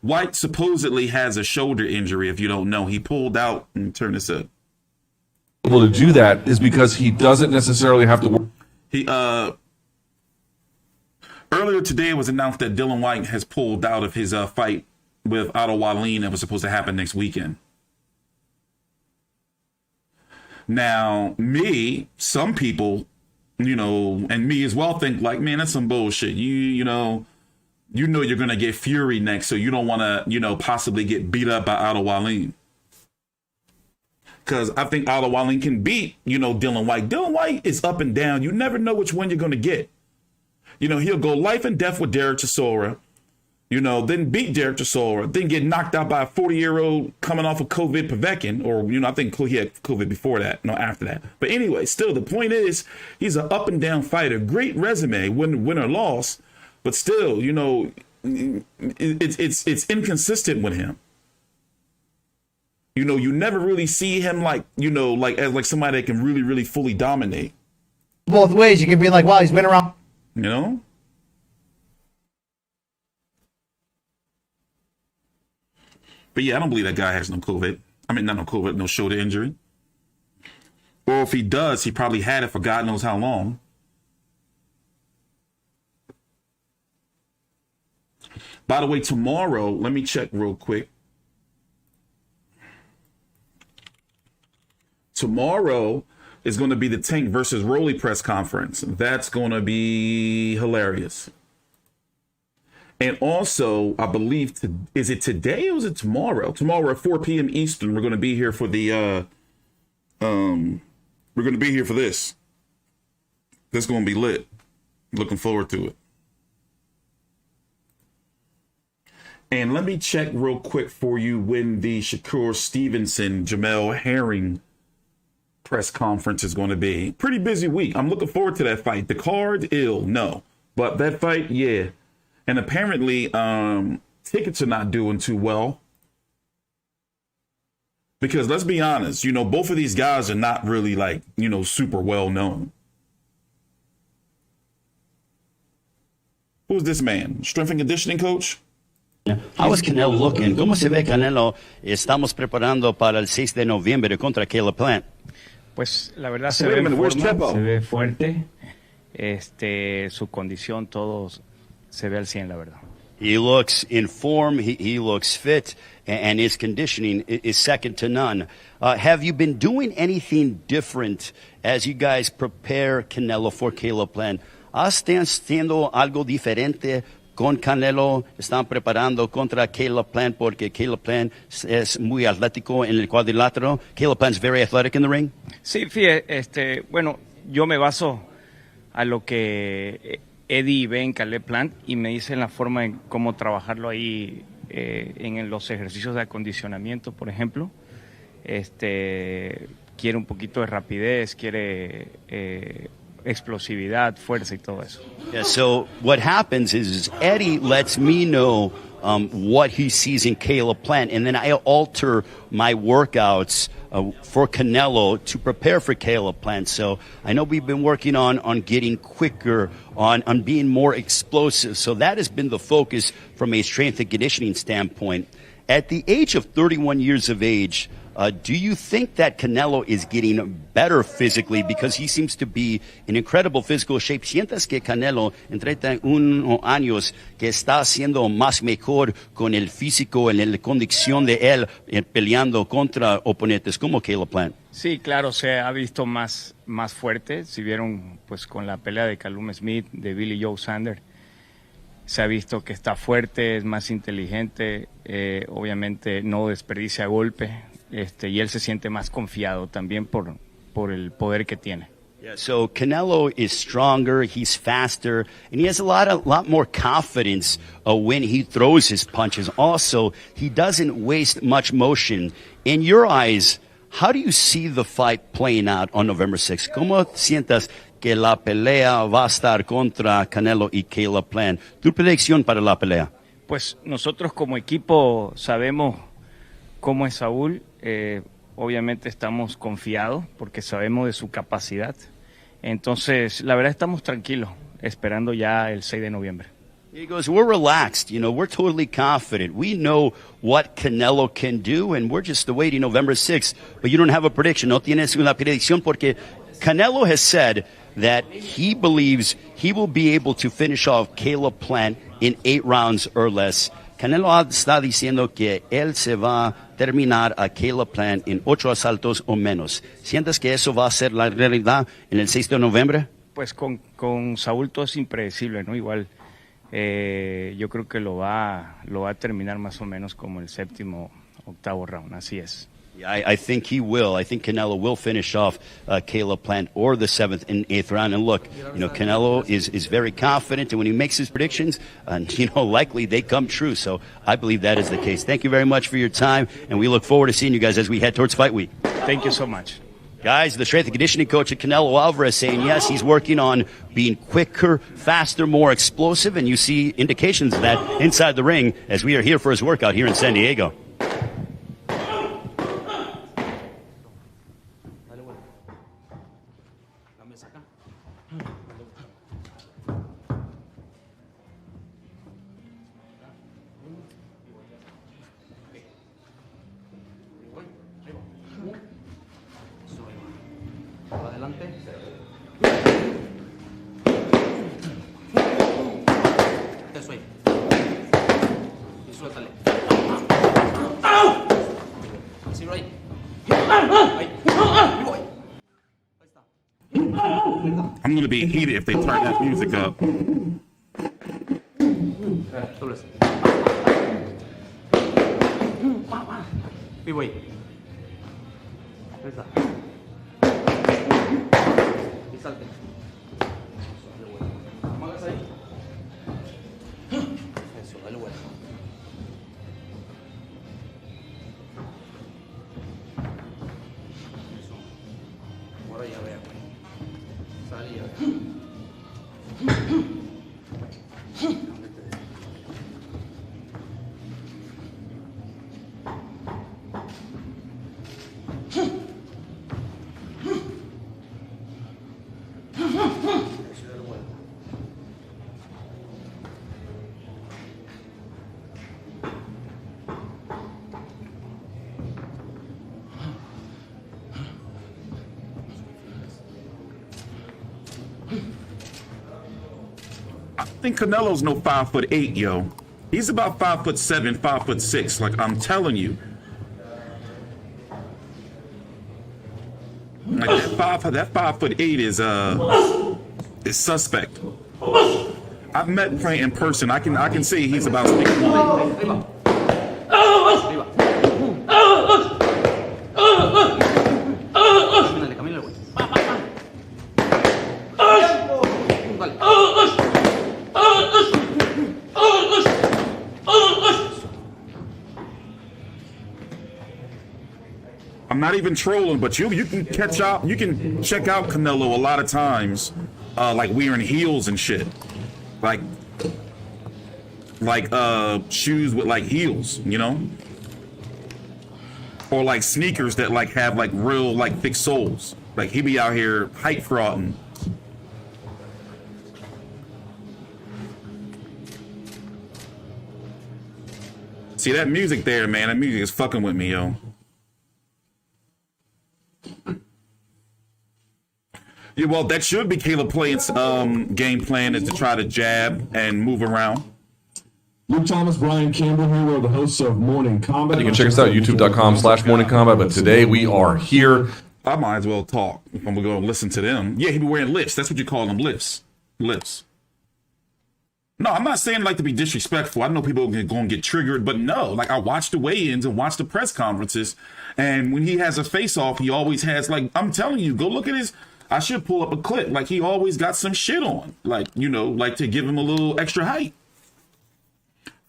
White supposedly has a shoulder injury, if you don't know. He pulled out, and turn this up. Able to do that is because he doesn't necessarily have to work. He earlier today it was announced that Dillian Whyte has pulled out of his fight with Otto Wallin that was supposed to happen next weekend. Now, some people, and me as well, think like, man, that's some bullshit. You know you're gonna get Fury next, so you don't want to, possibly get beat up by Otto Wallin. Because I think Otto Wallin can beat, Dillian Whyte. Dillian Whyte is up and down. You never know which one you're gonna get. He'll go life and death with Derek Chisora, then beat Derek Chisora, then get knocked out by a 40-year-old coming off of COVID Povetkin, or, I think he had COVID before that, after that. But anyway, still, the point is, he's an up and down fighter, great resume, win or loss, but still, it's inconsistent with him. You never really see him like as somebody that can really, really fully dominate. Both ways, you can be like, wow, he's been around. But yeah, I don't believe that guy has no COVID. I mean, not no COVID, no shoulder injury. Or if he does, he probably had it for God knows how long. By the way, tomorrow, let me check real quick. Tomorrow is going to be the Tank versus Rolly press conference. That's going to be hilarious. And also, I believe, is it today or is it tomorrow? Tomorrow at 4 p.m. Eastern, we're going to be here for we're going to be here for this. This is going to be lit. Looking forward to it. And let me check real quick for you when the Shakur Stevenson, Jamel Herring press conference is going to be. Pretty busy week. I'm looking forward to that fight. The card, no. But that fight, yeah. And apparently, tickets are not doing too well. Because let's be honest, both of these guys are not really super well known. Who's this man? Strength and conditioning coach? How is Canelo looking? ¿Cómo se ve Canelo? Estamos preparando para el 6 de noviembre contra Caleb Plant. Pues la verdad se ve en forma, se ve fuerte. Su condición, todo se ve al 100, la verdad. He looks in form, he looks fit, and his conditioning is second to none. Have you been doing anything different as you guys prepare Canelo for Caleb Plant? ¿Están haciendo algo diferente con Canelo? ¿Están preparando contra Caleb Plant porque Caleb Plant es muy atlético en el cuadrilátero? Caleb Plant's very athletic in the ring? Sí, fíjate, bueno, yo me baso a lo que Eddie ve en Caleb Plant y me dice la forma en cómo trabajarlo ahí en los ejercicios de acondicionamiento, por ejemplo. Quiere un poquito de rapidez, quiere explosividad, fuerza y todo eso. Yeah, so what happens is Eddie lets me know what he sees in Caleb Plant, and then I alter my workouts for Canelo to prepare for Caleb Plant. So I know we've been working on getting quicker, on being more explosive. So that has been the focus from a strength and conditioning standpoint. At the age of 31 years of age, do you think that Canelo is getting better physically because he seems to be in incredible physical shape? ¿Sientas que Canelo en 31 años que está haciendo más mejor con el físico, en la condición de él peleando contra oponentes como Caleb Plant? Sí, claro, se ha visto más fuerte. Si vieron pues con la pelea de Callum Smith, de Billy Joe Saunders, se ha visto que está fuerte, es más inteligente, obviamente no desperdicia golpe. Y él se siente más confiado también por el poder que tiene. Yeah, so Canelo is stronger, he's faster, and he has a lot more confidence when he throws his punches. Also, he doesn't waste much motion. In your eyes, how do you see the fight playing out on November 6th? ¿Cómo sientas que la pelea va a estar contra Canelo y Caleb Plant? ¿Tu predicción para la pelea? Pues nosotros como equipo sabemos cómo es Saúl. Obviamente estamos confiados porque sabemos de su capacidad. Entonces, la verdad estamos tranquilos, esperando ya el 6 de noviembre. He goes, we're relaxed, we're totally confident. We know what Canelo can do, and we're just awaiting November 6th. But you don't have a prediction, no tienes una predicción, porque Canelo has said that he believes he will be able to finish off Caleb Plant in 8 rounds or less. Canelo está diciendo que él se va a terminar a Caleb Plant en 8 asaltos o menos. ¿Sientes que eso va a ser la realidad en el 6 de noviembre? Pues con Saúl todo es impredecible, ¿no? Igual yo creo que lo va a terminar más o menos como el 7º, 8º round, así es. Yeah, I think he will. I think Canelo will finish off Caleb Plant or the 7th and 8th round. And look, Canelo is very confident, and when he makes his predictions, likely they come true. So I believe that is the case. Thank you very much for your time, and we look forward to seeing you guys as we head towards fight week. Thank you so much. Guys, the strength and conditioning coach at Canelo Alvarez saying, yes, he's working on being quicker, faster, more explosive, and you see indications of that inside the ring as we are here for his workout here in San Diego. Adelante. Eso ahí. Y suéltale. Así, right. Ahí. I'm going to be heated if they turn that music up. Dobles. Vivo ahí. Ahí está. Y salte. Magas ahí. Eso, dale vuelta. Eso. Ahora ya vea, güey. Sale y ya vea. I think Canelo's no 5'8", yo. He's about 5'7", 5'6". Like I'm telling you. Like that 5'8" is suspect. I've met Plant in person. I can see he's about 6'1". I'm not even trolling, but you can check out Canelo a lot of times, like wearing heels and shit, like shoes with like heels, or like sneakers that like have like real like thick soles. Like he be out here hype frauding. See that music there, man? That music is fucking with me, yo. Yeah, well, that should be Caleb Plant's game plan, is to try to jab and move around. Luke Thomas, Brian Campbell here. We're the hosts of Morning Combat. You can check us out at youtube.com/Morning Combat. But today we are here. I might as well talk if I'm going to listen to them. Yeah, he be wearing lifts. That's what you call them, lifts. Lifts. No, I'm not saying like to be disrespectful. I know people are going to get triggered, but no. Like I watch the weigh-ins and watch the press conferences, and when he has a face-off, he always has like, I'm telling you, go look at his. I should pull up a clip. Like he always got some shit on, like like to give him a little extra height.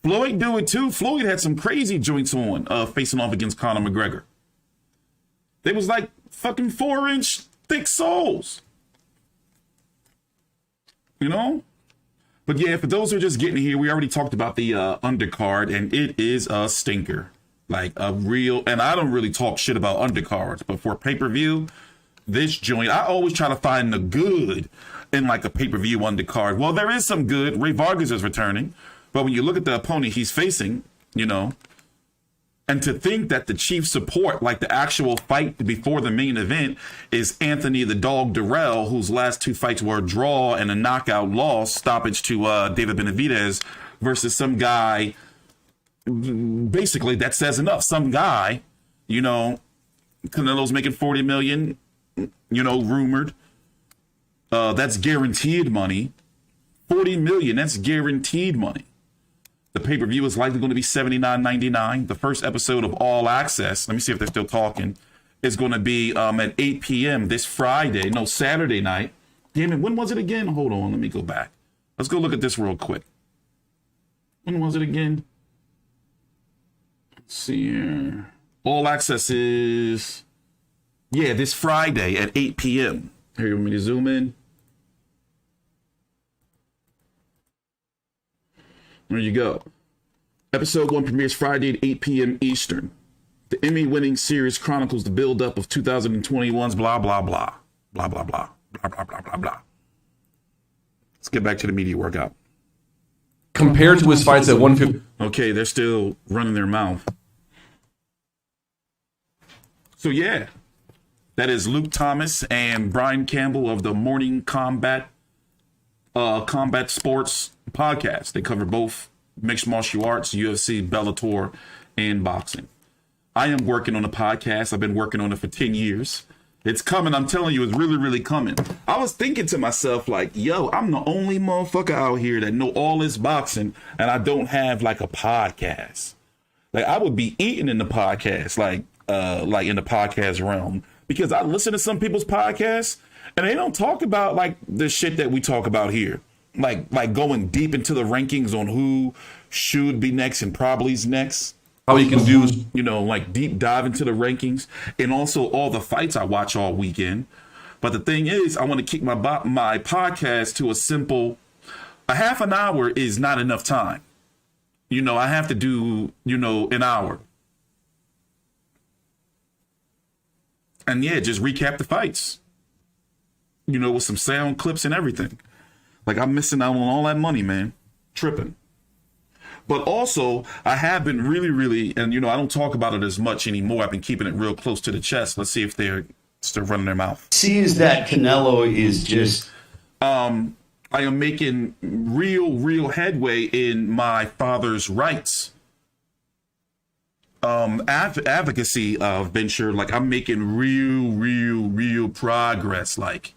Floyd do it too. Floyd had some crazy joints on, facing off against Conor McGregor. They was like fucking 4-inch thick soles, But yeah, for those who are just getting here, we already talked about the undercard, and it is a stinker, like a real. And I don't really talk shit about undercards, but for pay-per-view. This joint, I always try to find the good in like a pay-per-view undercard. Well, there is some good. Ray Vargas is returning. But when you look at the opponent he's facing, And to think that the chief support, like the actual fight before the main event, is Anthony the Dog Durrell, whose last 2 fights were a draw and a knockout loss, stoppage to David Benavidez, versus some guy, basically that says enough. Some guy, you know, Canelo's making $40 million, you know, rumored. That's guaranteed money. $40 million, that's guaranteed money. The pay-per-view is likely going to be $79.99. The first episode of All Access, let me see if they're still talking, is going to be at 8 p.m. this Friday. No, Saturday night. Damn it, when was it again? Hold on, let me go back. Let's go look at this real quick. When was it again? Let's see here. All Access is, yeah, this Friday at 8 p.m. Here, you want me to zoom in? There you go. Episode 1 premieres Friday at 8 p.m. Eastern. The Emmy-winning series chronicles the build-up of 2021's blah, blah, blah. Blah, blah, blah. Blah, blah, blah, blah, blah. Let's get back to the media workout. Compared to his fights at 150. Okay, they're still running their mouth. So, yeah. That is Luke Thomas and Brian Campbell of the Morning Combat Sports podcast. They cover both mixed martial arts, UFC, Bellator, and boxing. I am working on a podcast. I've been working on it for 10 years. It's coming. I'm telling you, it's really, really coming. I was thinking to myself, like, yo, I'm the only motherfucker out here that know all this boxing, and I don't have like a podcast. Like, I would be eating in the podcast, like in the podcast realm, because I listen to some people's podcasts, and they don't talk about like the shit that we talk about here. Like going deep into the rankings on who should be next and probably is next. All you can do is, you know, like deep dive into the rankings, and also all the fights I watch all weekend. But the thing is, I want to keep my podcast to a simple, a half an hour is not enough time. You know, I have to do, you know, an hour. And yeah, just recap the fights, you know, with some sound clips and everything. Like, I'm missing out on all that money, man. Tripping. But also, I have been really, really, and, you know, I don't talk about it as much anymore. I've been keeping it real close to the chest. Let's see if they're still running their mouth. Sees that Canelo is just... I am making real headway in my father's rights advocacy venture. Like, I'm making real progress. Like,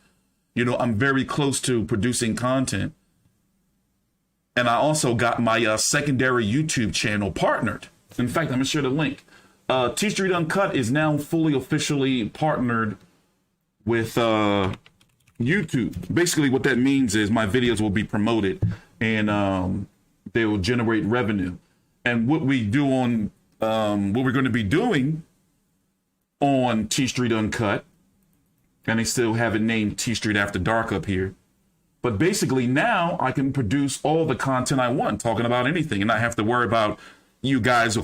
you know, I'm very close to producing content. And I also got my secondary YouTube channel partnered. In fact, I'm going to share the link. T Street Uncut is now fully officially partnered with YouTube. Basically, what that means is my videos will be promoted and they will generate revenue. And what we do on what we're going to be doing on T Street Uncut, and they still have it named T Street After Dark up here. But basically now I can produce all the content I want, talking about anything, and not have to worry about you guys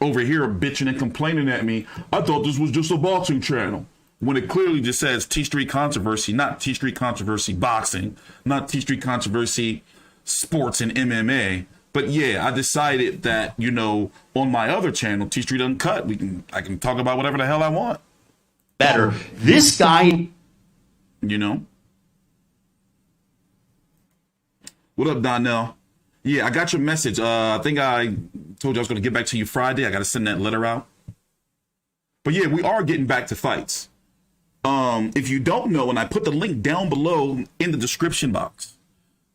over here bitching and complaining at me. I thought this was just a boxing channel, when it clearly just says T Street Controversy, not T Street Controversy Boxing, not T Street Controversy Sports and MMA. But yeah, I decided that, you know, on my other channel, T Street Uncut, I can talk about whatever the hell I want. Better. This guy, you know. What up, Donnell? Yeah, I got your message. I think I told you I was going to get back to you Friday. I got to send that letter out. But yeah, we are getting back to fights. If you don't know, and I put the link down below in the description box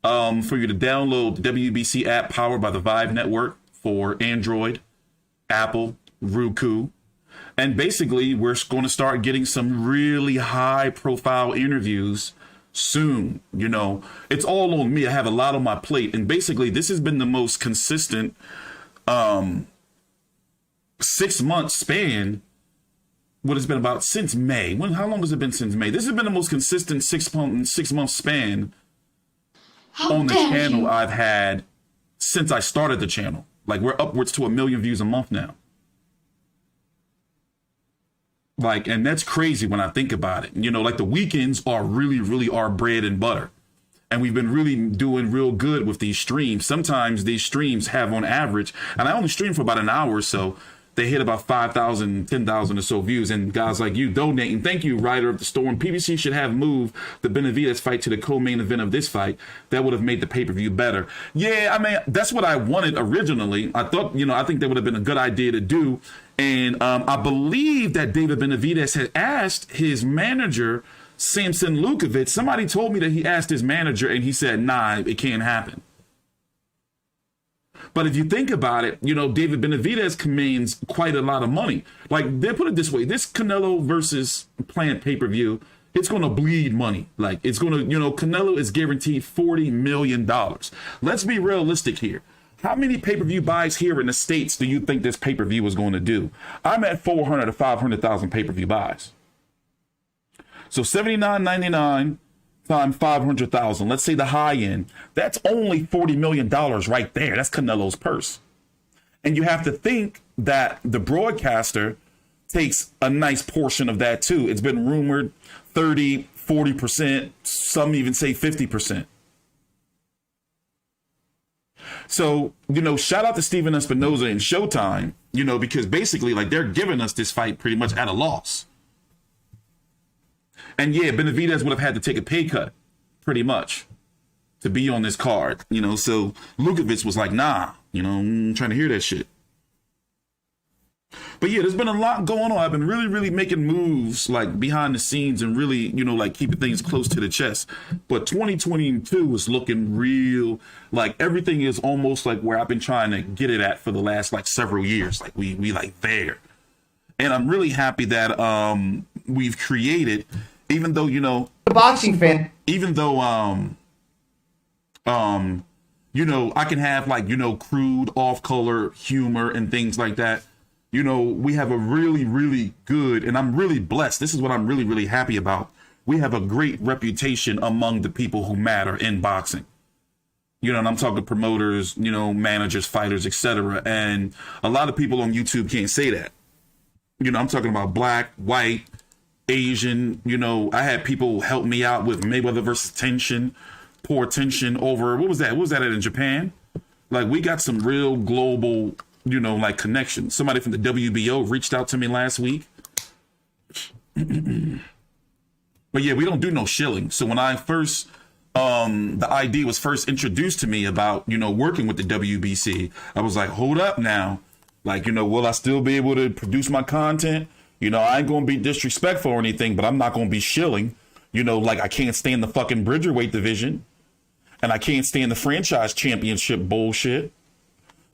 for you to download the WBC app powered by the Vive Network for Android, Apple, Roku. And basically, we're going to start getting some really high-profile interviews soon. You know, it's all on me. I have a lot on my plate, and basically this has been the most consistent 6 month span. What has been about since May? How long has it been since May? This has been the most consistent 6 month span on the channel I've had since I started the channel. Like, we're upwards to 1 million views a month now. Like, and that's crazy when I think about it. You know, like, the weekends are really our bread and butter. And we've been really doing real good with these streams. Sometimes these streams have on average, and I only stream for about an hour or so, they hit about 5,000, 10,000 or so views, and guys like you donating. Thank you, writer of the storm. PBC should have moved the Benavidez fight to the co-main event of this fight. That would have made the pay-per-view better. Yeah, I mean, that's what I wanted originally. I thought, I think that would have been a good idea to do. And I believe that David Benavidez had asked his manager, Samson Lukovic. Somebody told me that he asked his manager and he said, nah, it can't happen. But if you think about it, David Benavidez commands quite a lot of money. Like, they put it this way, this Canelo versus Plant pay-per-view, it's going to bleed money. Like, it's going to, Canelo is guaranteed $40 million. Let's be realistic here. How many pay-per-view buys here in the States do you think this pay-per-view is going to do? I'm at 400 to 500,000 pay-per-view buys. So $79.99 times 500,000. Let's say the high end. That's only $40 million right there. That's Canelo's purse. And you have to think that the broadcaster takes a nice portion of that too. It's been rumored 30, 40%. Some even say 50%. So, shout out to Steven Espinoza and Showtime, because basically, like, they're giving us this fight pretty much at a loss. And yeah, Benavidez would have had to take a pay cut, pretty much, to be on this card, So Lukovic was like, nah, I'm trying to hear that shit. But yeah, there's been a lot going on. I've been really, really making moves like behind the scenes and really, like keeping things close to the chest. But 2022 is looking real. Like everything is almost like where I've been trying to get it at for the last like several years. Like we like there. And I'm really happy that we've created, even though, a boxing fan, even though I can have like, crude off-color humor and things like that. We have a really, really good, and I'm really blessed. This is what I'm really, really happy about. We have a great reputation among the people who matter in boxing. And I'm talking promoters, managers, fighters, etc. And a lot of people on YouTube can't say that. I'm talking about black, white, Asian. I had people help me out with Mayweather versus Tension, poor Tension over, what was that? What was that in Japan? Like, we got some real global, like connections. Somebody from the WBO reached out to me last week. But yeah, we don't do no shilling. So when I first, the idea was first introduced to me about, working with the WBC, I was like, hold up now. Like, will I still be able to produce my content? I ain't going to be disrespectful or anything, but I'm not going to be shilling. Like I can't stand the fucking Bridgerweight division. And I can't stand the franchise championship bullshit.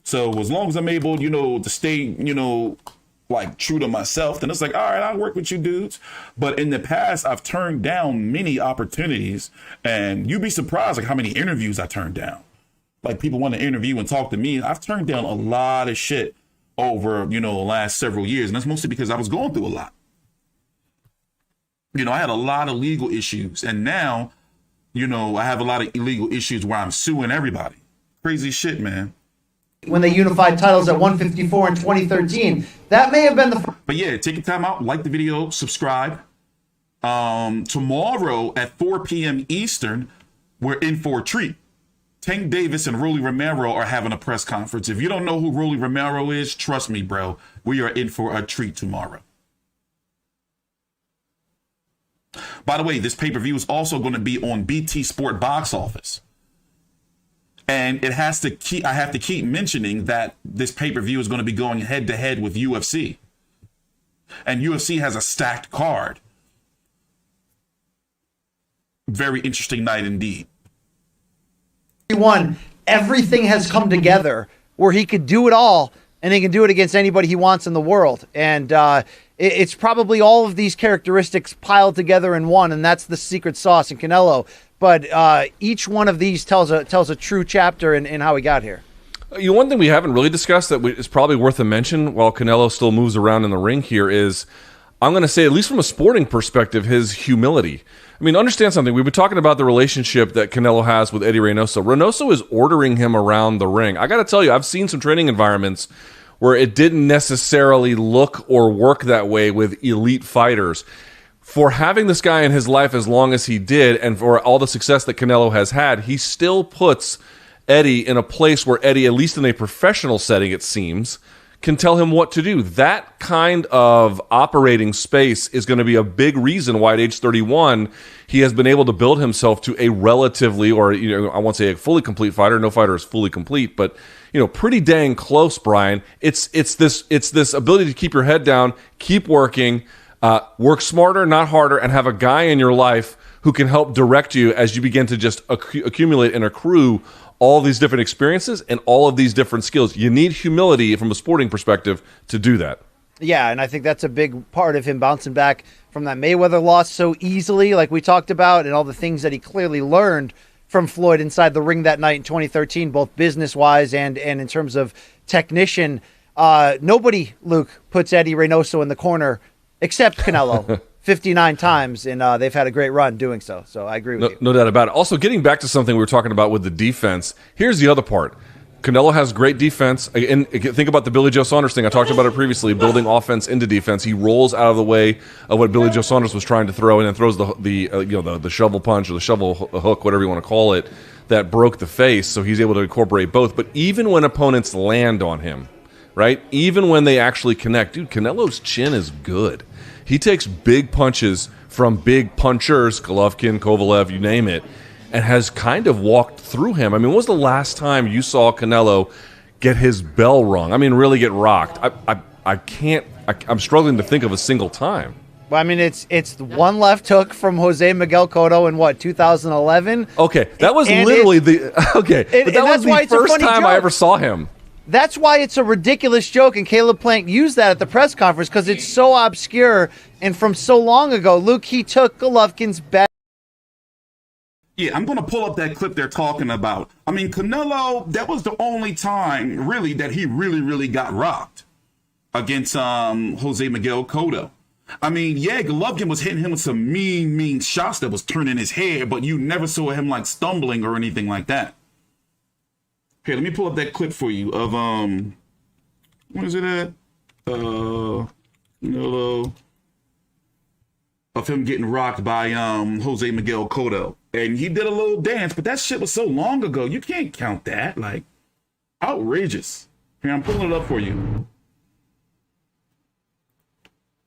So as long as I'm able, to stay, like true to myself, then it's like, all right, I'll work with you dudes. But in the past, I've turned down many opportunities, and you'd be surprised like how many interviews I turned down. Like people want to interview and talk to me. I've turned down a lot of shit over, the last several years. And that's mostly because I was going through a lot. I had a lot of legal issues, and now, I have a lot of illegal issues where I'm suing everybody. Crazy shit, man. When they unified titles at 154 in 2013, that may have been the. But yeah, take your time out, like the video, subscribe. Tomorrow at 4 p.m. Eastern, we're in for a treat. Tank Davis and Rolly Romero are having a press conference. If you don't know who Rolly Romero is, trust me, bro. We are in for a treat tomorrow. By the way, this pay-per-view is also going to be on BT Sport Box Office. And I have to keep mentioning that this pay-per-view is going to be going head-to-head with UFC. And UFC has a stacked card. Very interesting night indeed. Everything has come together where he could do it all, and he can do it against anybody he wants in the world. And it's probably all of these characteristics piled together in one, and that's the secret sauce in Canelo. But each one of these tells a true chapter in how he got here. One thing we haven't really discussed that is probably worth a mention while Canelo still moves around in the ring here is, I'm going to say, at least from a sporting perspective, his humility. I mean, understand something. We've been talking about the relationship that Canelo has with Eddie Reynoso. Reynoso is ordering him around the ring. I got to tell you, I've seen some training environments where it didn't necessarily look or work that way with elite fighters. For having this guy in his life as long as he did, and for all the success that Canelo has had, he still puts Eddie in a place where Eddie, at least in a professional setting, it seems, can tell him what to do. That kind of operating space is going to be a big reason why at age 31 he has been able to build himself to a relatively, or I won't say a fully complete fighter. No fighter is fully complete, but pretty dang close, Brian. It's this ability to keep your head down, keep working, work smarter, not harder, and have a guy in your life who can help direct you as you begin to just accumulate and accrue all these different experiences and all of these different skills. You need humility from a sporting perspective to do that. Yeah, and I think that's a big part of him bouncing back from that Mayweather loss so easily, like we talked about, and all the things that he clearly learned from Floyd inside the ring that night in 2013, both business-wise and in terms of technician. Nobody, Luke, puts Eddie Reynoso in the corner except Canelo 59 times, and they've had a great run doing so. So I agree with you. No doubt about it. Also, getting back to something we were talking about with the defense, here's the other part. Canelo has great defense. And think about the Billy Joe Saunders thing. I talked about it previously, building offense into defense. He rolls out of the way of what Billy Joe Saunders was trying to throw and then throws the shovel punch or the shovel hook, whatever you want to call it, that broke the face. So he's able to incorporate both. But even when opponents land on him, right, even when they actually connect, dude, Canelo's chin is good. He takes big punches from big punchers, Golovkin, Kovalev, you name it, and has kind of walked through him. I mean, when was the last time you saw Canelo get his bell rung? I mean, really get rocked? I'm struggling to think of a single time. Well, I mean, it's the one left hook from Jose Miguel Cotto in 2011? Okay, that was literally but that was the first time I ever saw him. That's why it's a ridiculous joke, and Caleb Plant used that at the press conference because it's so obscure and from so long ago. Luke, he took Golovkin's bet. Yeah, I'm going to pull up that clip they're talking about. I mean, Canelo, that was the only time, really, that he really got rocked against Jose Miguel Cotto. I mean, yeah, Golovkin was hitting him with some mean shots that was turning his head, but you never saw him, like, stumbling or anything like that. Here, let me pull up that clip for you of, what is it at? Canelo, of him getting rocked by Jose Miguel Cotto. And he did a little dance, but that shit was so long ago. You can't count that. Like, outrageous. Here, I'm pulling it up for you.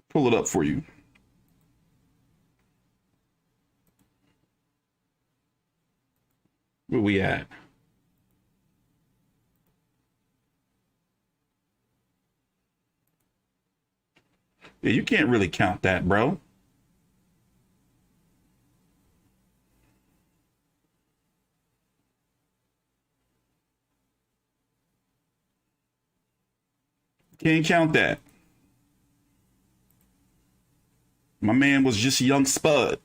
Pull it up for you. Where we at? Yeah, you can't really count that, bro. Can't count that. My man was just a young spud.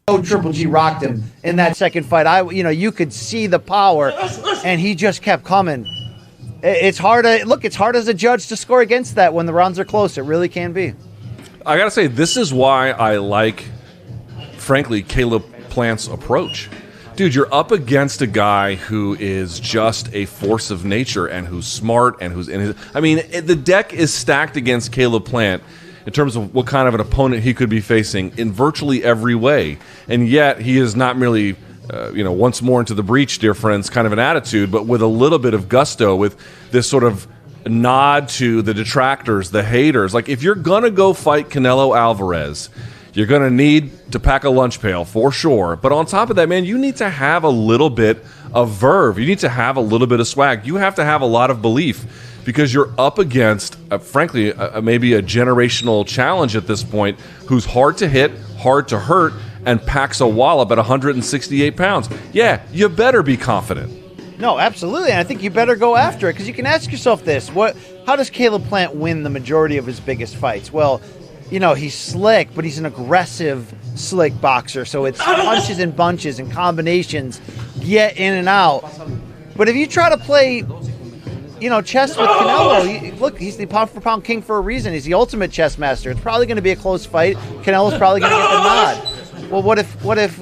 Oh, Triple G rocked him in that second fight. You could see the power, and he just kept coming. It's hard it's hard as a judge to score against that when the rounds are close. It really can be. I gotta say, this is why I like, frankly, Caleb Plant's approach. Dude, you're up against a guy who is just a force of nature and who's smart and who's in his... I mean, the deck is stacked against Caleb Plant in terms of what kind of an opponent he could be facing in virtually every way. And yet, he is not merely, once more into the breach, dear friends, kind of an attitude, but with a little bit of gusto, with this sort of nod to the detractors, the haters. Like, if you're going to go fight Canelo Alvarez, you're going to need to pack a lunch pail, for sure. But on top of that, man, you need to have a little bit of verve. You need to have a little bit of swag. You have to have a lot of belief because you're up against, frankly, maybe a generational challenge at this point who's hard to hit, hard to hurt, and packs a wallop at 168 pounds. Yeah, you better be confident. No, absolutely. And I think you better go after it because you can ask yourself this. How does Caleb Plant win the majority of his biggest fights? Well, he's slick, but he's an aggressive, slick boxer. So it's punches and bunches and combinations, get in and out. But if you try to play, chess with Canelo, look, he's the pound-for-pound king for a reason. He's the ultimate chess master. It's probably going to be a close fight. Canelo's probably going to get the nod. Well, what if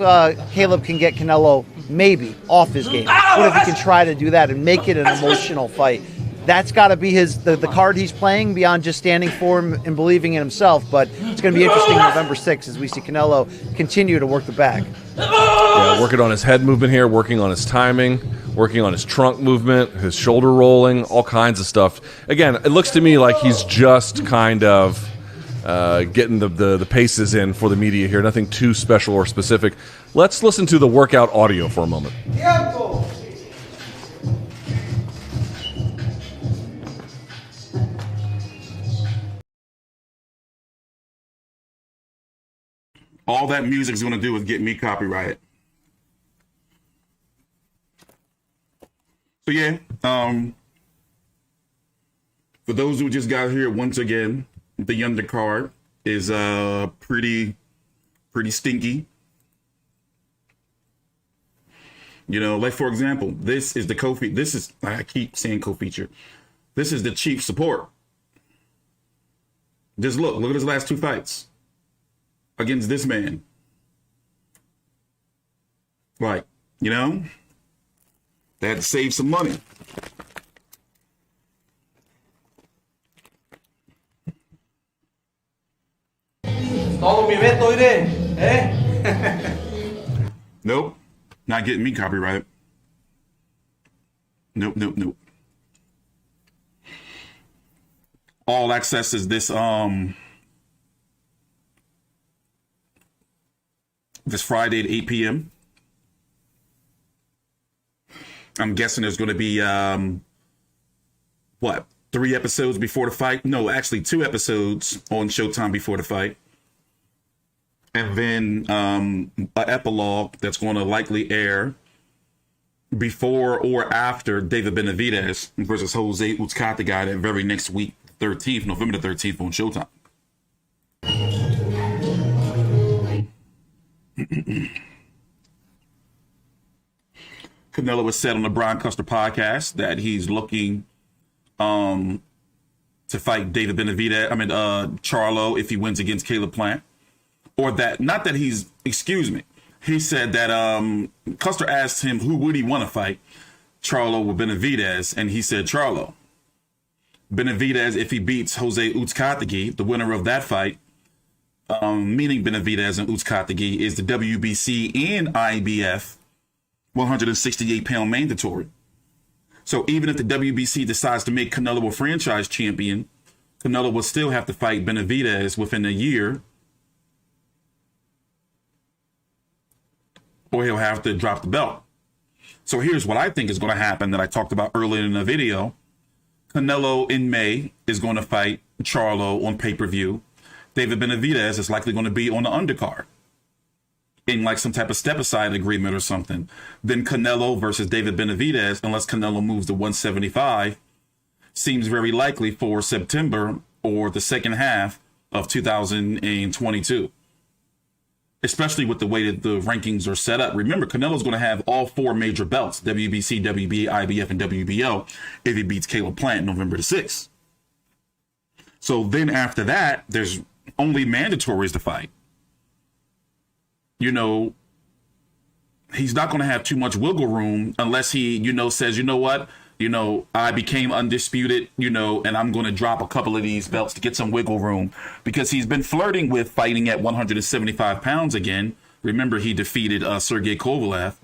Caleb can get Canelo maybe off his game? What if he can try to do that and make it an emotional fight? That's got to be the card he's playing beyond just standing for him and believing in himself. But it's going to be interesting November 6th as we see Canelo continue to work the bag. Yeah, working on his head movement here, working on his timing, working on his trunk movement, his shoulder rolling, all kinds of stuff. Again, it looks to me like he's just kind of getting the paces in for the media here. Nothing too special or specific. Let's listen to the workout audio for a moment. All that music's going to do is get me copyrighted. So yeah, for those who just got here, once again, the undercard is pretty stinky. You know, like for example, this is the co-feature. This is, I keep saying co-feature. This is the chief support. Just look at his last two fights against this man. Like, you know, they had to save some money. Todo mi Beto, iré, eh? Nope, not getting me copyrighted. Nope. All access is this this Friday at 8 p.m. I'm guessing there's going to be, 3 episodes before the fight? No, actually 2 episodes on Showtime before the fight. And then an epilogue that's going to likely air before or after David Benavidez versus Jose Uzcategui that very next week, 13th, November the 13th on Showtime. Canelo has said on the Brian Custer podcast that he's looking to fight David Benavidez, Charlo, if he wins against Caleb Plant. Or that, not that he's, excuse me, he said that Custer asked him who would he want to fight, Charlo or Benavidez, and he said Charlo. Benavidez, if he beats Jose Uzcategui, the winner of that fight, meaning Benavidez and Uzcategui, is the WBC and IBF 168-pound mandatory. So even if the WBC decides to make Canelo a franchise champion, Canelo will still have to fight Benavidez within a year, or he'll have to drop the belt. So here's what I think is going to happen that I talked about earlier in the video. Canelo in May is going to fight Charlo on pay-per-view. David Benavidez is likely going to be on the undercard in like some type of step-aside agreement or something. Then Canelo versus David Benavidez, unless Canelo moves to 175, seems very likely for September or the second half of 2022. Especially with the way that the rankings are set up. Remember, Canelo's going to have all 4 major belts, WBC, WBA, IBF, and WBO, if he beats Caleb Plant November the 6th. So then after that, there's only mandatories to fight. You know, he's not going to have too much wiggle room unless he, says, you know what? I became undisputed, and I'm going to drop a couple of these belts to get some wiggle room, because he's been flirting with fighting at 175 pounds again. Remember, he defeated Sergey Kovalev.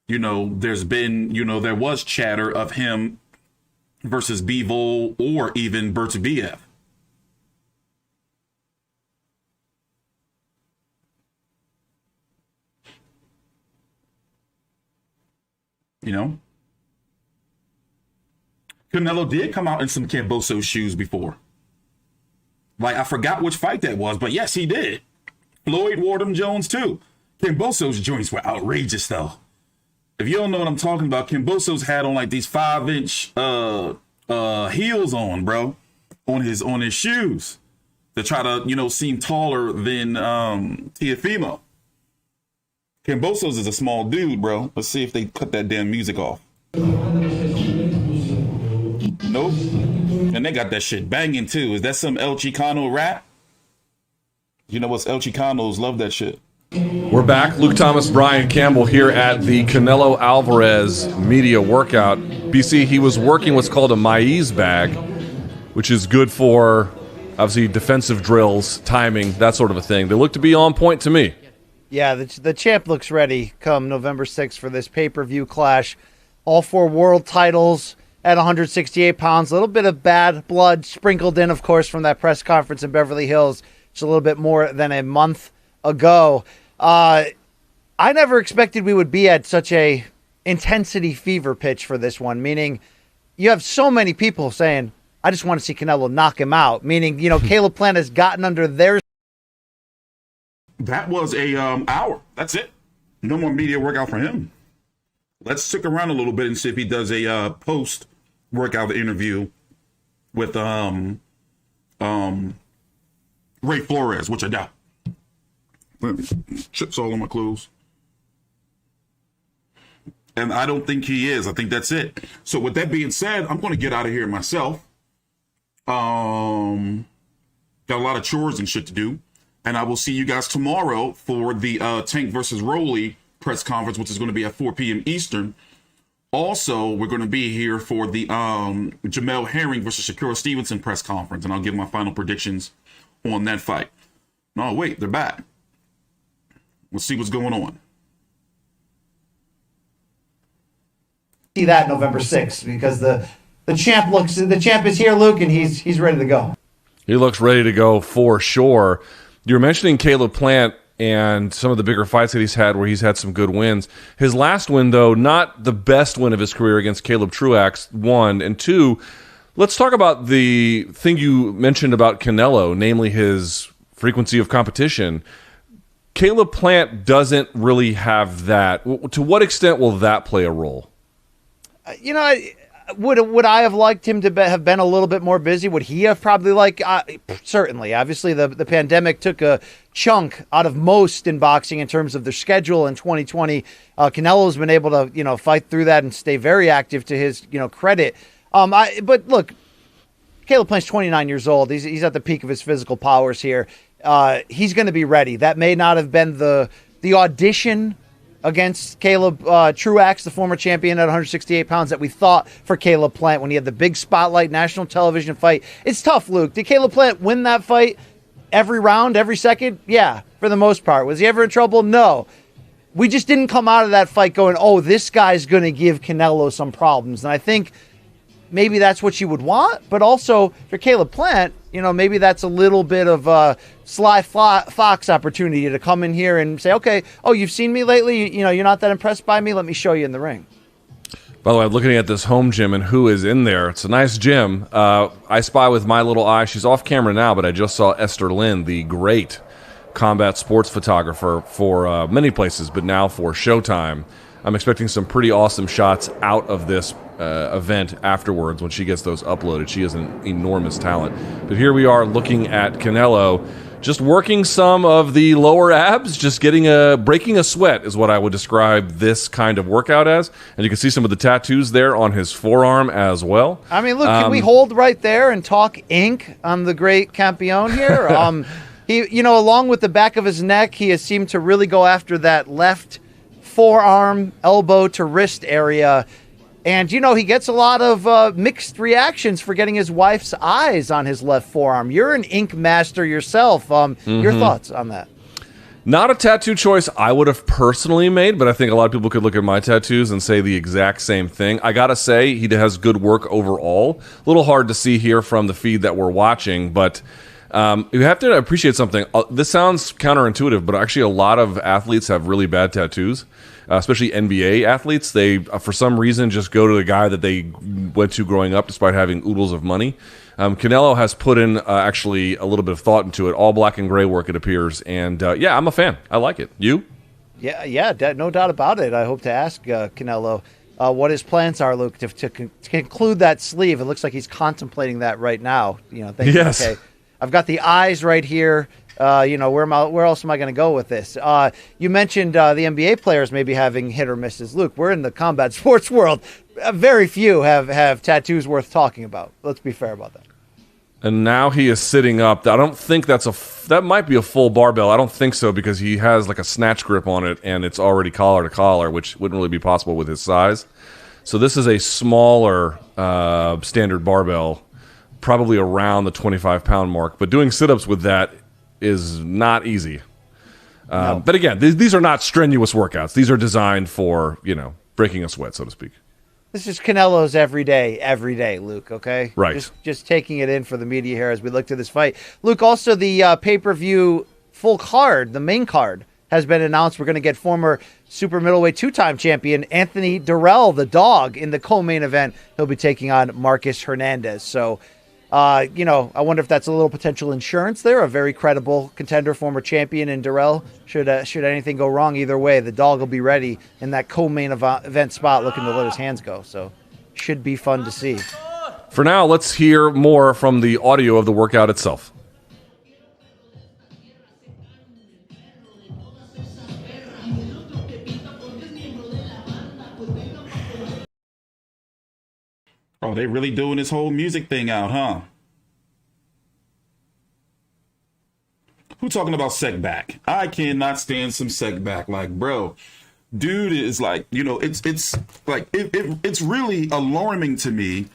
There's been, there was chatter of him versus Bivol or even Bertubiev. Canelo did come out in some Camboso shoes before. Like, I forgot which fight that was, but yes, he did. Floyd wore them Jones too. Camboso's joints were outrageous though. If you don't know what I'm talking about, Camboso's had on like these 5-inch heels on, bro, on his shoes to try to, seem taller than Teofimo. Camboso's is a small dude, bro. Let's see if they cut that damn music off. Nope. And they got that shit banging too. Is that some El Chicano rap? You know what's El Chicanos love that shit. We're back. Luke Thomas, Brian Campbell here at the Canelo Alvarez media workout. BC, he was working what's called a maize bag, which is good for, obviously, defensive drills, timing, that sort of a thing. They look to be on point to me. Yeah, the champ looks ready come November 6th for this pay-per-view clash all 4 world titles at 168 pounds. A little bit of bad blood sprinkled in, of course, from that press conference in Beverly Hills just a little bit more than a month ago. I never expected we would be at such a intensity fever pitch for this one, meaning you have so many people saying, I just want to see Canelo knock him out, meaning, Caleb Plant has gotten under their... That was a hour. That's it. No more media workout for him. Let's stick around a little bit and see if he does a post-workout interview with Ray Flores, which I doubt. Chips all on my clothes. And I don't think he is. I think that's it. So with that being said, I'm going to get out of here myself. Got a lot of chores and shit to do. And I will see you guys tomorrow for the Tank versus Rolly press conference, which is going to be at 4 p.m. Eastern. Also, we're going to be here for the Jamel Herring versus Shakur Stevenson press conference, and I'll give my final predictions on that fight. No, wait, they're back. We'll see what's going on. See that November 6th, because the champ is here, Luke, and he's ready to go. He looks ready to go for sure. You were mentioning Caleb Plant and some of the bigger fights that he's had where he's had some good wins. His last win, though, not the best win of his career against Caleb Truax, 1. And 2, let's talk about the thing you mentioned about Canelo, namely his frequency of competition. Caleb Plant doesn't really have that. To what extent will that play a role? Would I have liked him to have been a little bit more busy? Would he have probably certainly. Obviously, the pandemic took a chunk out of most in boxing in terms of their schedule in 2020. Canelo's been able to, fight through that and stay very active to his, credit. But look, Caleb Plant's 29 years old. He's at the peak of his physical powers here. He's going to be ready. That may not have been the audition against Caleb Truax, the former champion at 168 pounds, that we thought for Caleb Plant when he had the big spotlight national television fight. It's tough, Luke. Did Caleb Plant win that fight every round, every second? Yeah, for the most part. Was he ever in trouble? No. We just didn't come out of that fight going, oh, this guy's going to give Canelo some problems. And I think maybe that's what you would want, but also for Caleb Plant, maybe that's a little bit of a Sly Fox opportunity to come in here and say, okay, oh, you've seen me lately, you're not that impressed by me, let me show you in the ring. By the way, I'm looking at this home gym and who is in there. It's a nice gym. I spy with my little eye. She's off camera now, but I just saw Esther Lynn, the great combat sports photographer for many places, but now for Showtime. I'm expecting some pretty awesome shots out of this event afterwards when she gets those uploaded. She is an enormous talent. But here we are looking at Canelo, just working some of the lower abs, just breaking a sweat is what I would describe this kind of workout as. And you can see some of the tattoos there on his forearm as well. I mean, look, can we hold right there and talk ink on the great Campeon here? He, along with the back of his neck, he has seemed to really go after that left forearm, elbow to wrist area. And, he gets a lot of mixed reactions for getting his wife's eyes on his left forearm. You're an ink master yourself. Your thoughts on that? Not a tattoo choice I would have personally made, but I think a lot of people could look at my tattoos and say the exact same thing. I gotta say, he has good work overall. A little hard to see here from the feed that we're watching, but you have to appreciate something. This sounds counterintuitive, but actually a lot of athletes have really bad tattoos, especially NBA athletes. They, for some reason, just go to the guy that they went to growing up despite having oodles of money. Canelo has put in actually a little bit of thought into it. All black and gray work, it appears. And yeah, I'm a fan. I like it. You? Yeah, no doubt about it. I hope to ask Canelo what his plans are, Luke, to conclude that sleeve. It looks like he's contemplating that right now. Yes. Okay, I've got the eyes right here. Where else am I going to go with this? You mentioned the NBA players maybe having hit or misses. Luke, we're in the combat sports world. Very few have tattoos worth talking about. Let's be fair about that. And now he is sitting up. I don't think that might be a full barbell. I don't think so, because he has like a snatch grip on it, and it's already collar to collar, which wouldn't really be possible with his size. So this is a smaller standard barbell, probably around the 25-pound mark. But doing sit-ups with that is not easy. No. But again, these are not strenuous workouts. These are designed for, breaking a sweat, so to speak. This is Canelo's every day, Luke, okay? Right. Just taking it in for the media here as we look to this fight. Luke, also the pay-per-view full card, the main card, has been announced. We're going to get former super middleweight two-time champion Anthony Durrell, the dog, in the co-main event. He'll be taking on Marcus Hernandez. So, I wonder if that's a little potential insurance there. A very credible contender, former champion in Durrell. Should anything go wrong either way, the dog will be ready in that co-main event spot looking to let his hands go. So, should be fun to see. For now, let's hear more from the audio of the workout itself. Oh, they really doing this whole music thing out, huh? Who talking about setback? I cannot stand some setback. Like, bro, dude is like, it's really alarming to me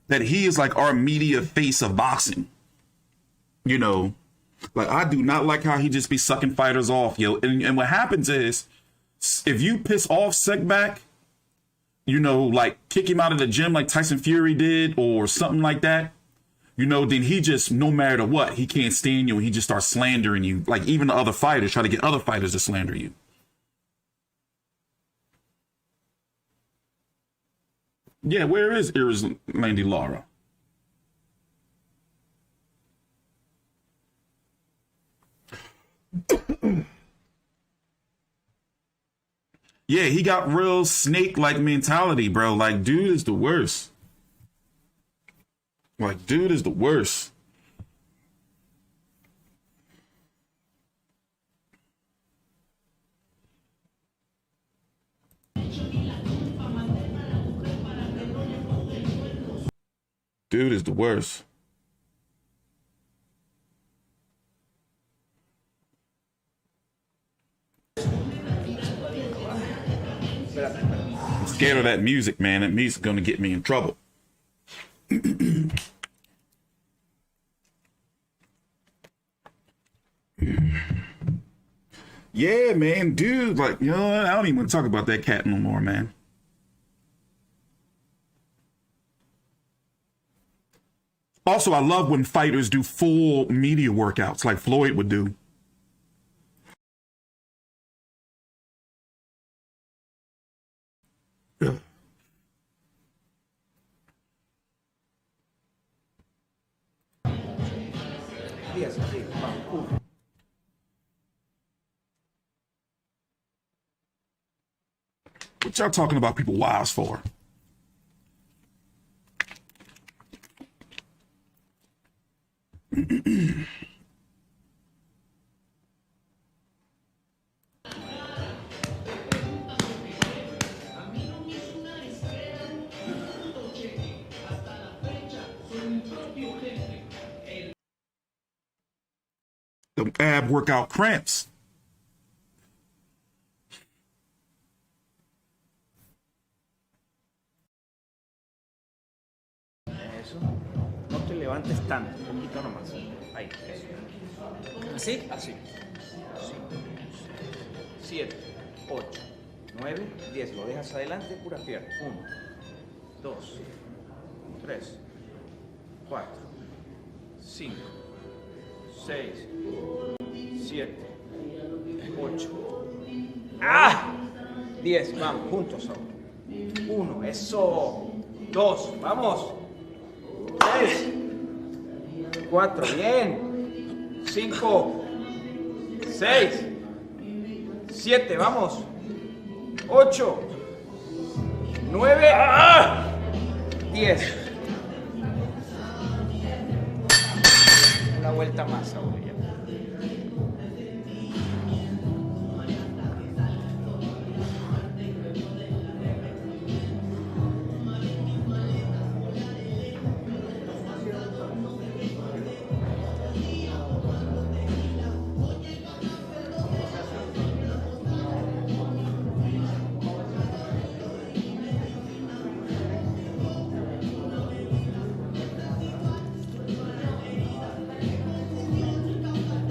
that he is like our media face of boxing. Like, I do not like how he just be sucking fighters off, yo. And what happens is, if you piss off setback, like kick him out of the gym like Tyson Fury did or something like that, then he just, no matter what, he can't stand you and he just starts slandering you. Like even the other fighters, try to get other fighters to slander you. Yeah, where is Landy Lara? Yeah, he got real snake-like mentality, bro. Like, dude is the worst. Dude is the worst. I'm scared of that music, man. That music's gonna get me in trouble. Yeah, man, dude, I don't even want to talk about that cat no more, man. Also, I love when fighters do full media workouts like Floyd would do. What y'all talking about people wives for? The ab workout cramps. No te levantes tanto, un poquito nomás. Ahí, eso. ¿Así? Así. 7, 8, 9, 10. Lo dejas adelante, pura pierna. 1, 2, 3, 4, 5, 6, 7, 8. ¡Ah! 10. Vamos, juntos ahora. 1, eso. 2, vamos. 3, 4, bien. 5, 6, 7, vamos. 8, 9, 10. Una vuelta más ahora ya.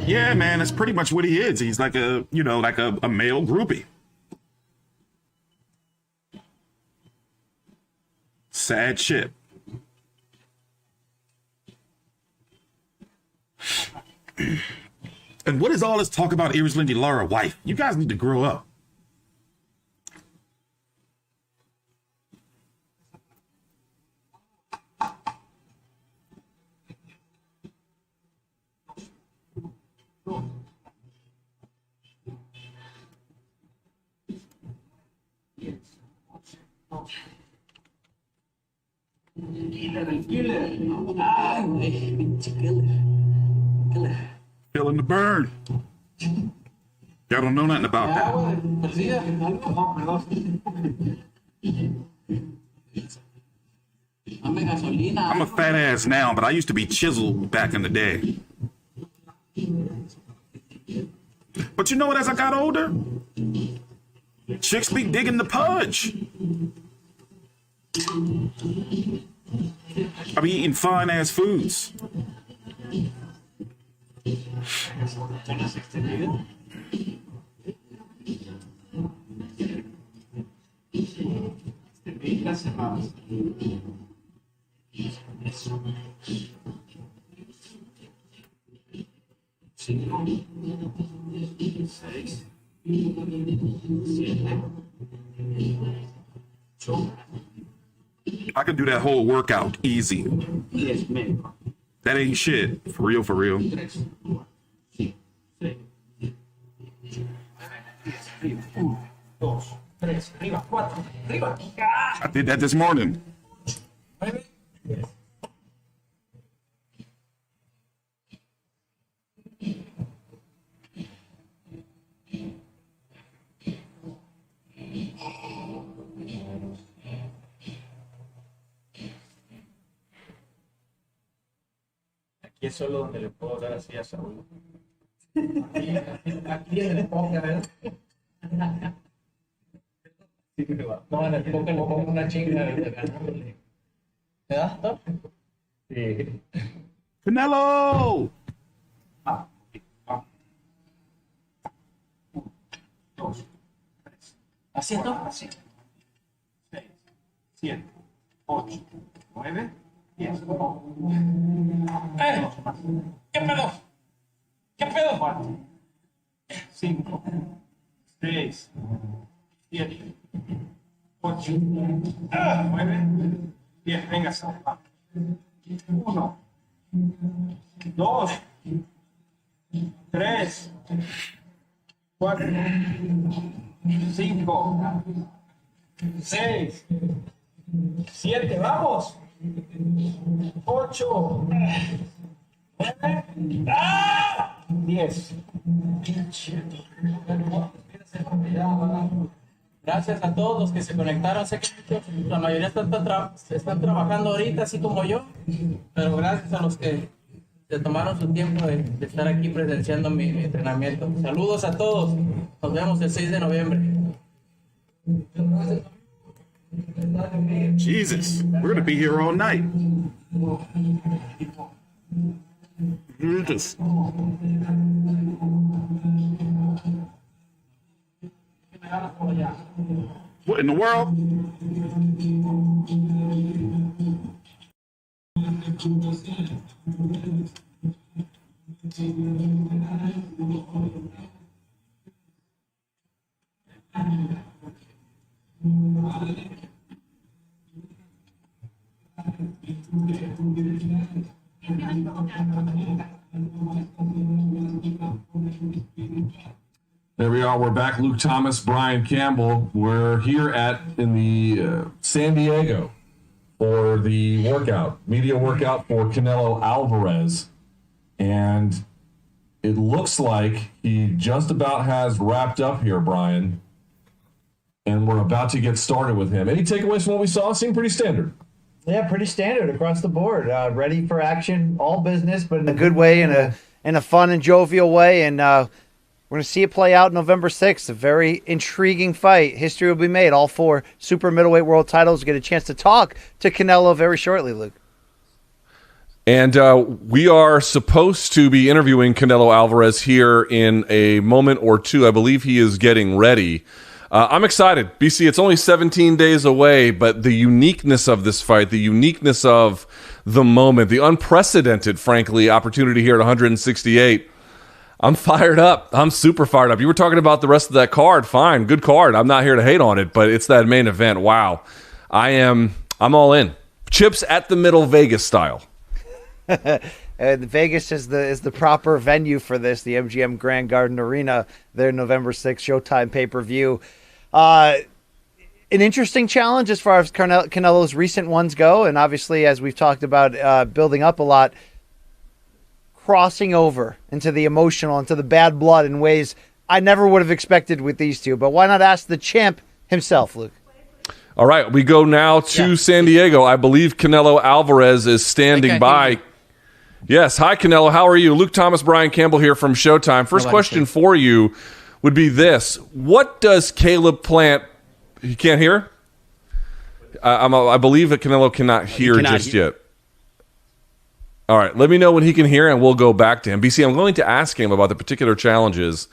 Yeah, man, that's pretty much what he is. He's like a male groupie. Sad shit. And what is all this talk about Iris Lindy Lara wife? You guys need to grow up. Feeling the burn. Y'all don't know nothing about that. I'm a fat ass now, but I used to be chiseled back in the day. But you know what, as I got older, chicks be digging the pudge. I be eating fine ass foods. I can do that whole workout easy. That ain't shit. For real, for real. I did that this morning. Aquí es solo donde le puedo dar así a Saúl. Aquí en el póker, ¿verdad? No, en el póker le pongo una chinga de ganándole. ¿Verdad? Sí. Canelo! Dos, tres. ¿Haciendo? Así. 6, 7, 8, 9, 10. ¿Qué pedo? ¿Qué pedo? 4, 5, 6, 7, 8, 9, 10. Venga, salva. 1, 2, 3, 4, 5, 6, 7, vamos. 8, 9, 10. Gracias a todos los que se conectaron. Sé que la mayoría están trabajando ahorita, así como yo, pero gracias a los que se tomaron su tiempo de estar aquí presenciando mi entrenamiento. Saludos a todos. Nos vemos el 6 de noviembre. Jesus, we're gonna be here all night. Jesus. What in the world? There we are. We're back. Luke Thomas, Brian Campbell. We're here in the San Diego for the media workout for Canelo Alvarez. And it looks like he just about has wrapped up here, Brian. And we're about to get started with him. Any takeaways from what we saw? Seemed pretty standard. Yeah, pretty standard across the board. Ready for action, all business, but in a good way, in a fun and jovial way. And we're going to see it play out November 6th. A very intriguing fight. History will be made. All 4 super middleweight world titles. Get a chance to talk to Canelo very shortly, Luke. And we are supposed to be interviewing Canelo Alvarez here in a moment or two. I believe he is getting ready. I'm excited. BC, it's only 17 days away, but the uniqueness of this fight, the uniqueness of the moment, the unprecedented, frankly, opportunity here at 168, I'm fired up. I'm super fired up. You were talking about the rest of that card. Fine, good card. I'm not here to hate on it, but it's that main event. Wow. I'm all in. Chips at the middle, Vegas style. Vegas is the proper venue for this, the MGM Grand Garden Arena there November 6th, Showtime pay-per-view. An interesting challenge as far as Canelo's recent ones go, and obviously, as we've talked about, building up a lot, crossing over into the emotional, into the bad blood in ways I never would have expected with these two. But why not ask the champ himself, Luke? All right, we go now to San Diego. I believe Canelo Alvarez is standing by. Yes, hi Canelo, how are you? Luke Thomas, Brian Campbell here from Showtime. First question for you would be this. What does Caleb Plant... He can't hear? I believe that Canelo cannot hear just yet. All right, let me know when he can hear, and we'll go back to him. BC, I'm going to ask him about the particular challenges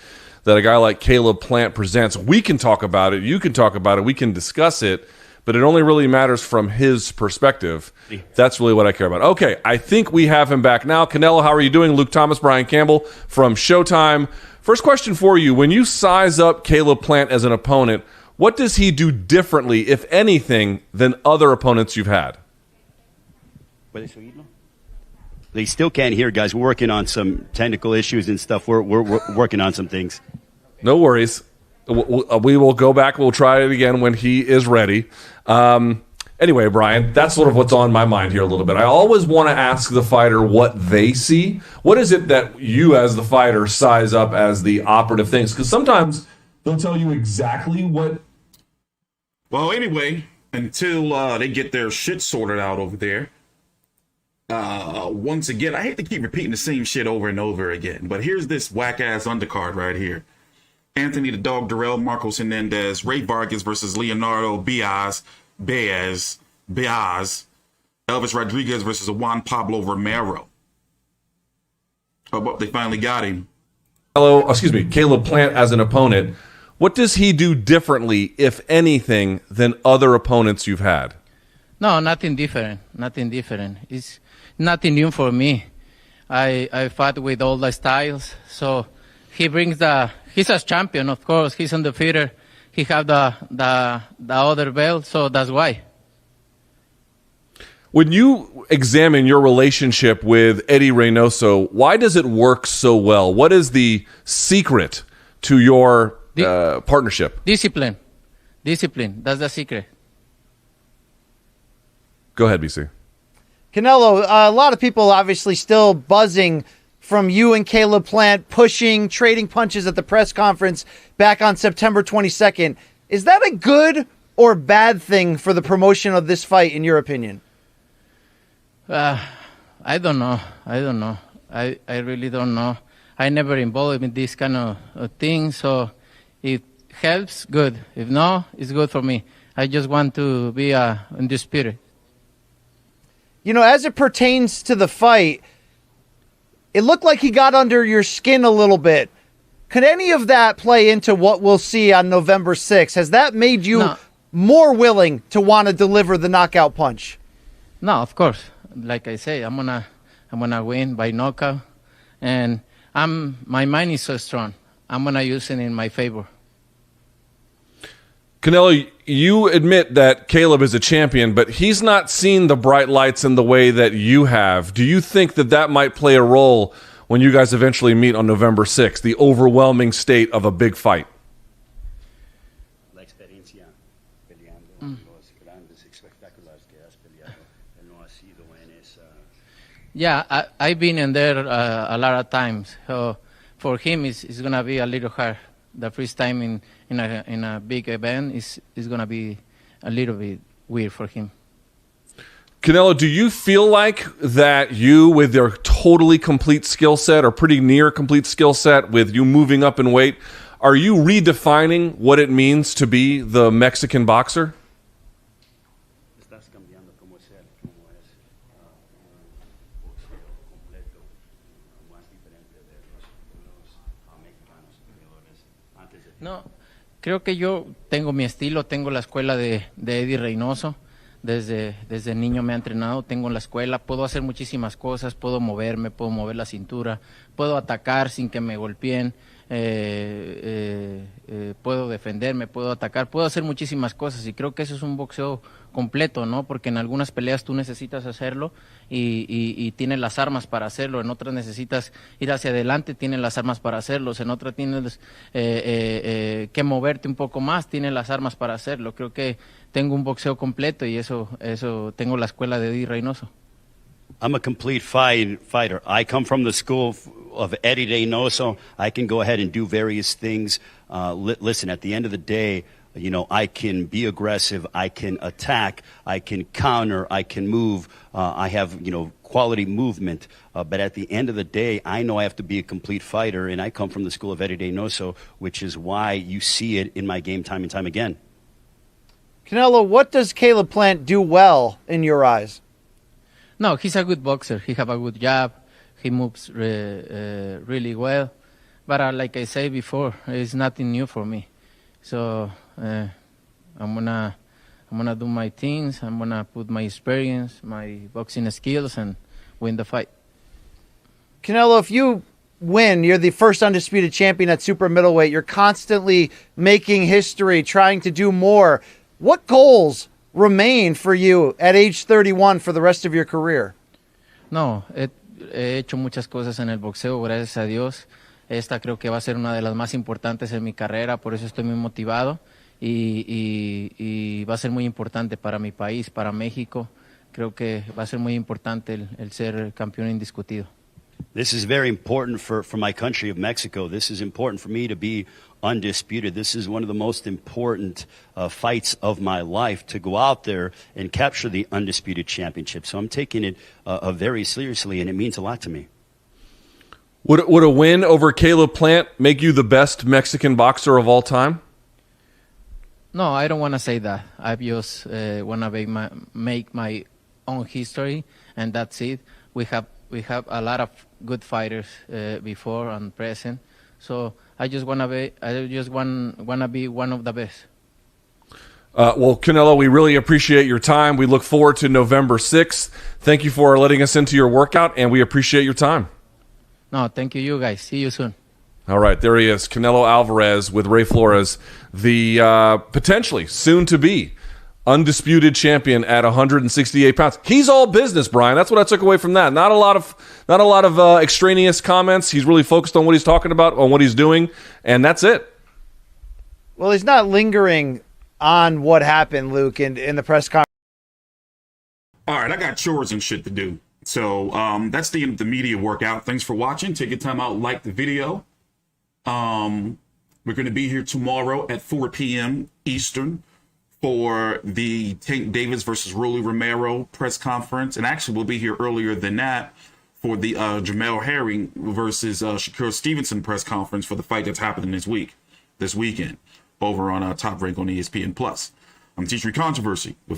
that a guy like Caleb Plant presents. We can talk about it. You can talk about it. We can discuss it. But it only really matters from his perspective. That's really what I care about. Okay, I think we have him back now. Canelo, how are you doing? Luke Thomas, Brian Campbell from Showtime. First question for you. When you size up Caleb Plant as an opponent, what does he do differently, if anything, than other opponents you've had? They still can't hear, guys. We're working on some technical issues and stuff. We're working on some things. No worries. We will go back. We'll try it again when he is ready. Anyway, Brian, that's sort of what's on my mind here a little bit. I always want to ask the fighter what they see. What is it that you, as the fighter, size up as the operative things? Because sometimes they'll tell you exactly what... Well, anyway, until they get their shit sorted out over there. Once again, I hate to keep repeating the same shit over and over again, but here's this whack-ass undercard right here. Anthony the Dog Durrell, Marcos Hernandez, Ray Vargas versus Leonardo Baez, Elvis Rodriguez versus Juan Pablo Romero. Oh, well, they finally got him. Caleb Plant as an opponent. What does he do differently, if anything, than other opponents you've had? No, nothing different. Nothing different. It's nothing new for me. I fought with all the styles, so he brings he's a champion, of course. He's undefeated. He have the other belt, so that's why. When you examine your relationship with Eddie Reynoso, why does it work so well? What is the secret to your partnership? Discipline. That's the secret. Go ahead, BC. Canelo, a lot of people obviously still buzzing from you and Caleb Plant pushing, trading punches at the press conference back on September 22nd. Is that a good or bad thing for the promotion of this fight, in your opinion? I don't know. I really don't know. I never involved in this kind of thing, so if it helps, good. If no, it's good for me. I just want to be undisputed. You know, as it pertains to the fight, it looked like he got under your skin a little bit. Could any of that play into what we'll see on November 6th? Has that made you more willing to want to deliver the knockout punch? No, of course. Like I say, I'm gonna win by knockout, and my mind is so strong. I'm gonna use it in my favor. Canelo, you admit that Caleb is a champion, but he's not seen the bright lights in the way that you have. Do you think that that might play a role when you guys eventually meet on November 6th, the overwhelming state of a big fight? Yeah, I've been in there a lot of times. So for him, it's going to be a little hard. The first time in a big event is going to be a little bit weird for him. Canelo, do you feel like that you, with your totally complete skill set or pretty near complete skill set, with you moving up in weight, are you redefining what it means to be the Mexican boxer? No, Creo que yo tengo mi estilo, tengo la escuela de Eddie Reynoso. Desde niño me ha entrenado, tengo la escuela, puedo hacer muchísimas cosas, puedo moverme, puedo mover la cintura, puedo atacar sin que me golpeen, puedo defenderme, puedo atacar, puedo hacer muchísimas cosas y creo que eso es un boxeo completo, ¿no? Porque en algunas peleas tú necesitas hacerlo y tienes las armas para hacerlo, en otras necesitas ir hacia adelante, tienes las armas para hacerlo, en otras tienes que moverte un poco más, tienes las armas para hacerlo. Creo que tengo un boxeo completo y eso tengo la escuela de Eddie Reynoso. I'm a complete fighter. I come from the school of Eddie Reynoso. I can go ahead and do various things. Listen, at the end of the day, you know, I can be aggressive, I can attack, I can counter, I can move. I have, you know, quality movement. But at the end of the day, I know I have to be a complete fighter, and I come from the school of Eddie Reynoso, which is why you see it in my game time and time again. Canelo, what does Caleb Plant do well in your eyes? No, he's a good boxer. He have a good jab. He moves really well. But like I said before, it's nothing new for me. So I'm gonna do my things. I'm gonna put my experience, my boxing skills, and win the fight. Canelo, if you win, you're the first undisputed champion at super middleweight. You're constantly making history, trying to do more. What goals remain for you at age 31 for the rest of your career? No, he hecho muchas cosas en el boxeo, gracias a Dios. Esta creo que va a ser una de las más importantes en mi carrera, por eso estoy muy motivado y va a ser muy importante para mi país, para México. Creo que va a ser muy importante el ser campeón indiscutido. This is very important for my country of Mexico. This is important for me to be undisputed. This is one of the most important fights of my life, to go out there and capture the undisputed championship. So I'm taking it very seriously, and it means a lot to me. Would a win over Caleb Plant make you the best Mexican boxer of all time? No, I don't want to say that. I just want to make my own history, and that's it. We have a lot of good fighters before and present, so I just want to be one of the best. Well, Canelo, we really appreciate your time. We look forward to November 6th. Thank you for letting us into your workout, and we appreciate your time. No, thank you guys. See you soon. All right, there he is, Canelo Alvarez with Ray Flores, the potentially soon-to-be undisputed champion at 168 pounds. He's all business, Brian. That's what I took away from that. Not a lot of extraneous comments. He's really focused on what he's talking about, on what he's doing, and that's it. Well, he's not lingering on what happened, Luke, in the press conference. All right, I got chores and shit to do. So that's the end of the media workout. Thanks for watching. Take your time out, like the video. We're going to be here tomorrow at 4 p.m. Eastern for the Tank Davis versus Rolly Romero press conference. And actually, we'll be here earlier than that for the Jamel Herring versus Shakur Stevenson press conference for the fight that's happening this weekend, over on Top Rank on ESPN+. I'm Teacher Controversy with